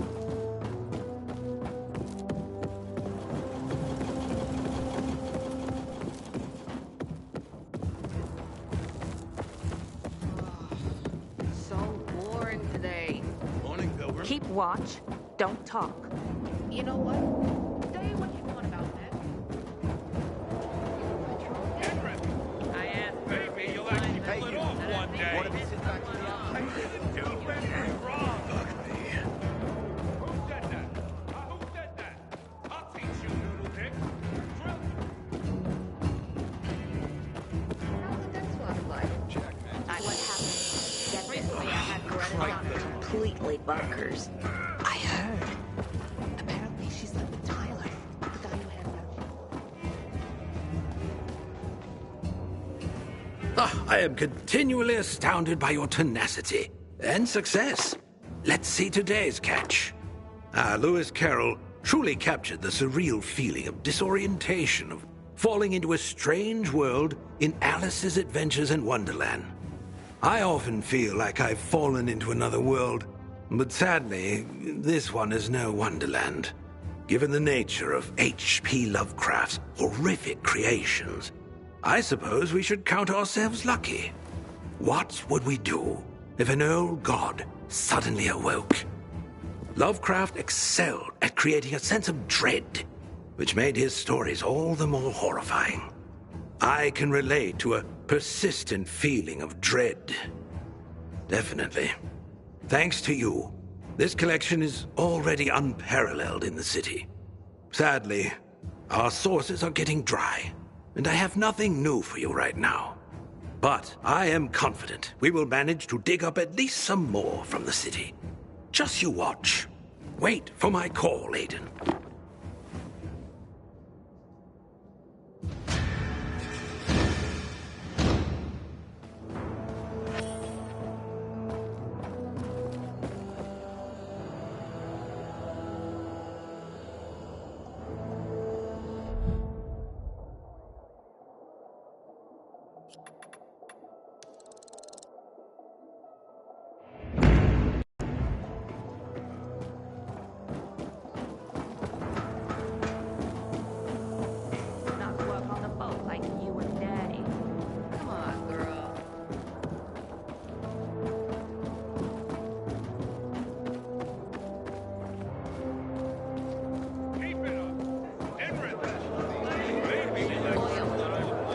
So boring today. Morning, Pilgrim. Keep watch. Don't talk. You know what? Say what you want about that. I asked maybe you'll actually pull it off one day. What if he sits back to the outside? You've been wrong. Who said that? Who said that? I'll teach you, noodle dick. What happened? Get this. I had Greta completely bonkers. I heard. Apparently she slept with Tyler, the guy you had I am continually astounded by your tenacity and success. Let's see today's catch. Lewis Carroll truly captured the surreal feeling of disorientation, of falling into a strange world in Alice's Adventures in Wonderland. I often feel like I've fallen into another world, but sadly, this one is no Wonderland. Given the nature of H.P. Lovecraft's horrific creations, I suppose we should count ourselves lucky. What would we do if an old god suddenly awoke? Lovecraft excelled at creating a sense of dread, which made his stories all the more horrifying. I can relate to a persistent feeling of dread. Definitely. Thanks to you, This collection is already unparalleled in the city. Sadly, our sources are getting dry, and I have nothing new for you right now. But I am confident we will manage to dig up at least some more from the city. Just you watch. Wait for my call, Aiden. Not work on the boat like you and Daddy. Come on, girl.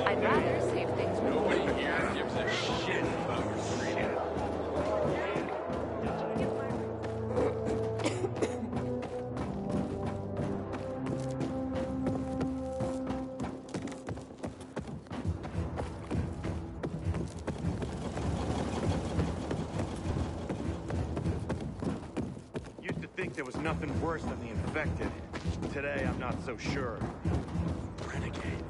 I'd rather save things with Nobody here gives a shit about your freedom. Used to think there was nothing worse than the infected. Today, I'm not so sure. Renegade.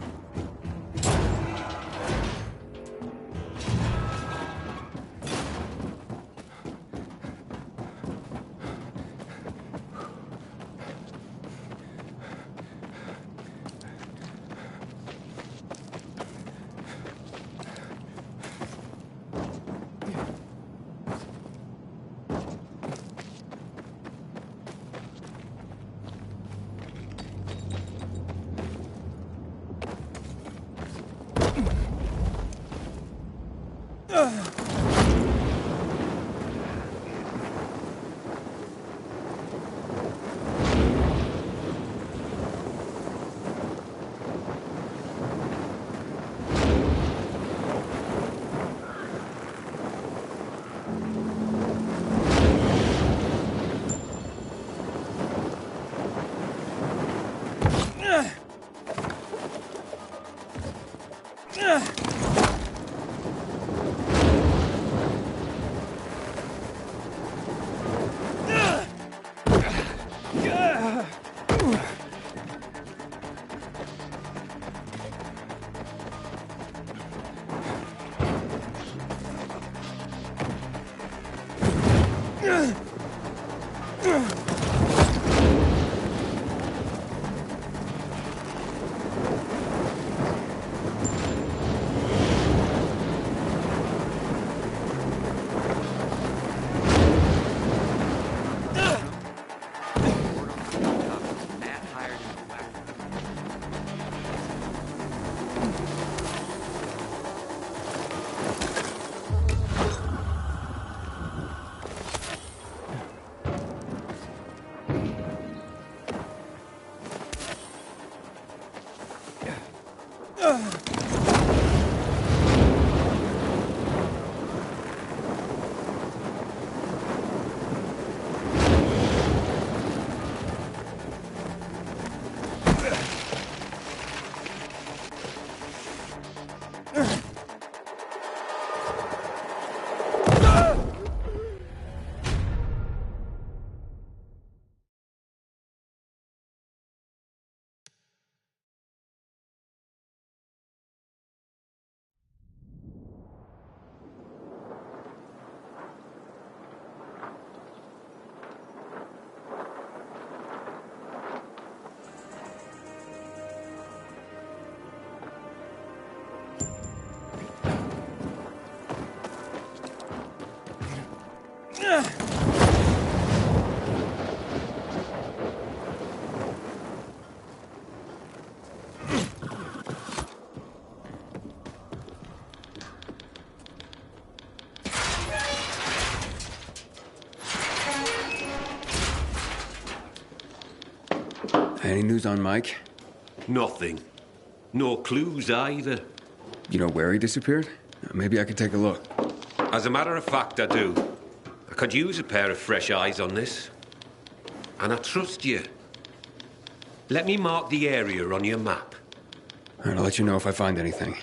Any news on Mike? Nothing. No clues either. You know where he disappeared? Maybe I could take a look. As a matter of fact, I do. A could use a pair of fresh eyes on this. And I trust you. Let me mark the area on your map. All right, I'll let you know if I find anything.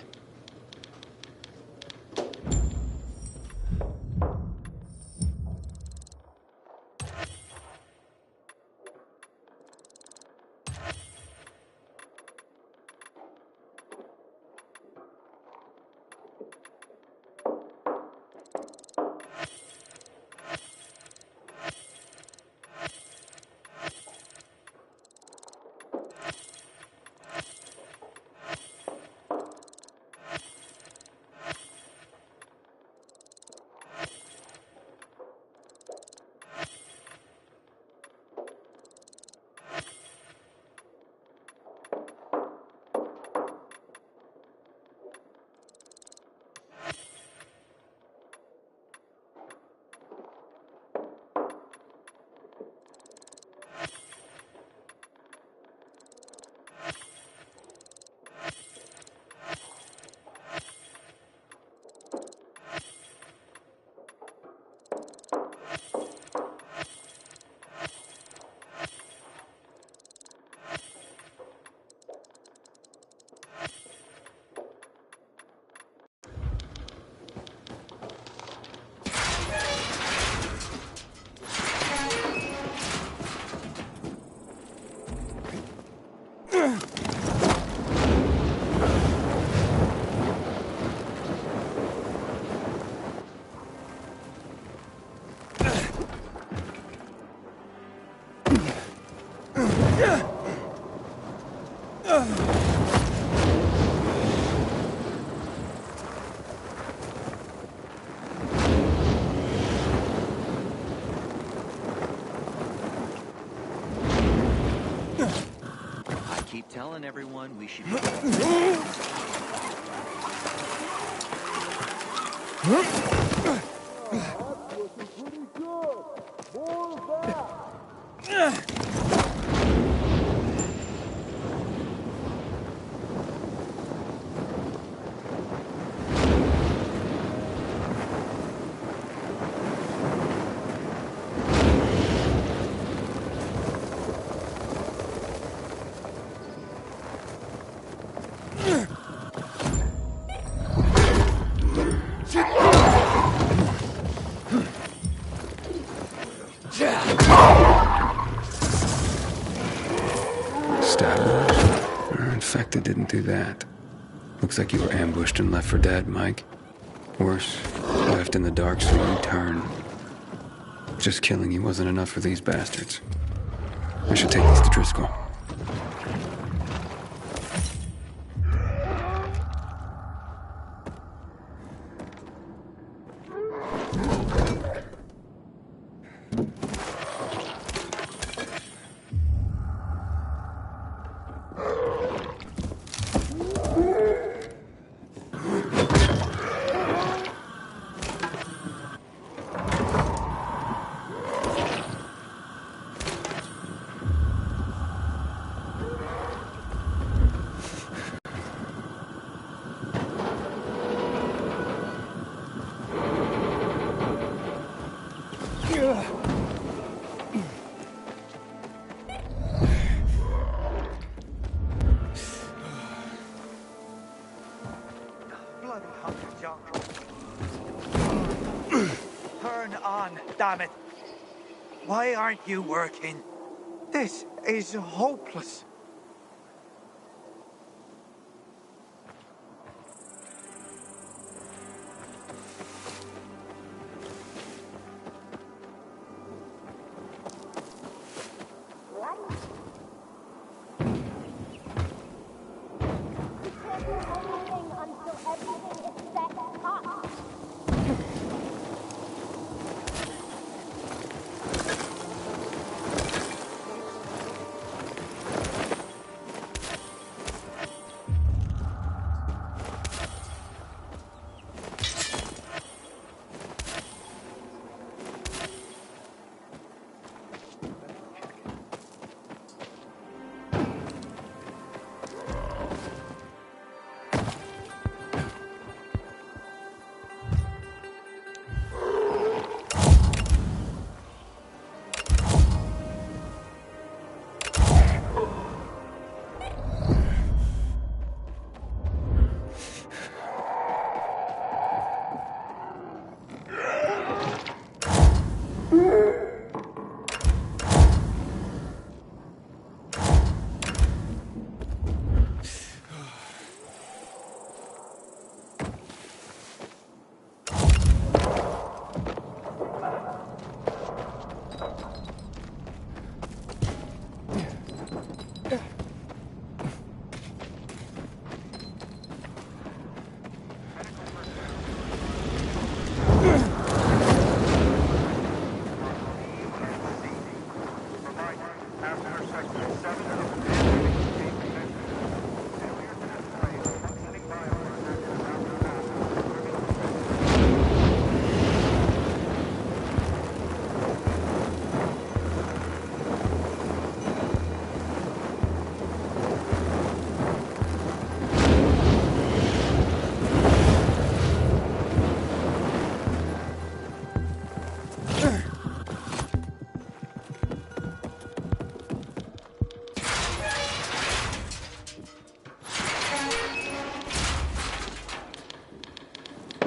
Keep telling everyone we should be... Infected didn't do that. Looks like you were ambushed and left for dead, Mike. Worse, left in the dark so you turn. Just killing you wasn't enough for these bastards. I should take these to Driscoll. Bloody Hunter John. Turn on, damn it. Why aren't you working? This is hopeless.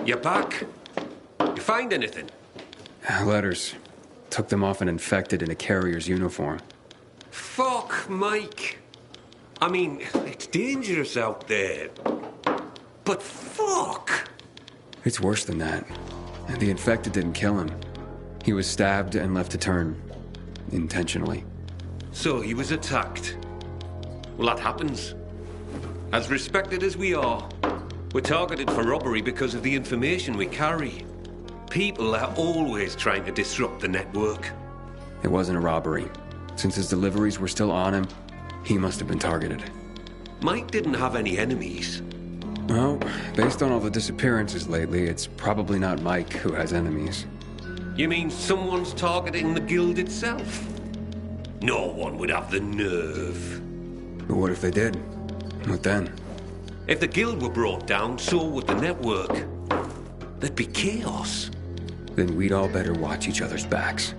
You're back? You find anything? Letters. Took them off an infected in a carrier's uniform. Fuck, Mike. I mean, it's dangerous out there. But fuck! It's worse than that. The infected didn't kill him. He was stabbed and left to turn. Intentionally. So he was attacked. Well, that happens. As respected as we are, we're targeted for robbery because of the information we carry. People are always trying to disrupt the network. It wasn't a robbery. Since his deliveries were still on him, he must have been targeted. Mike didn't have any enemies. Well, based on all the disappearances lately, it's probably not Mike who has enemies. You mean someone's targeting the guild itself? No one would have the nerve. But what if they did? What then? If the guild were brought down, so would the network. There'd be chaos. Then we'd all better watch each other's backs.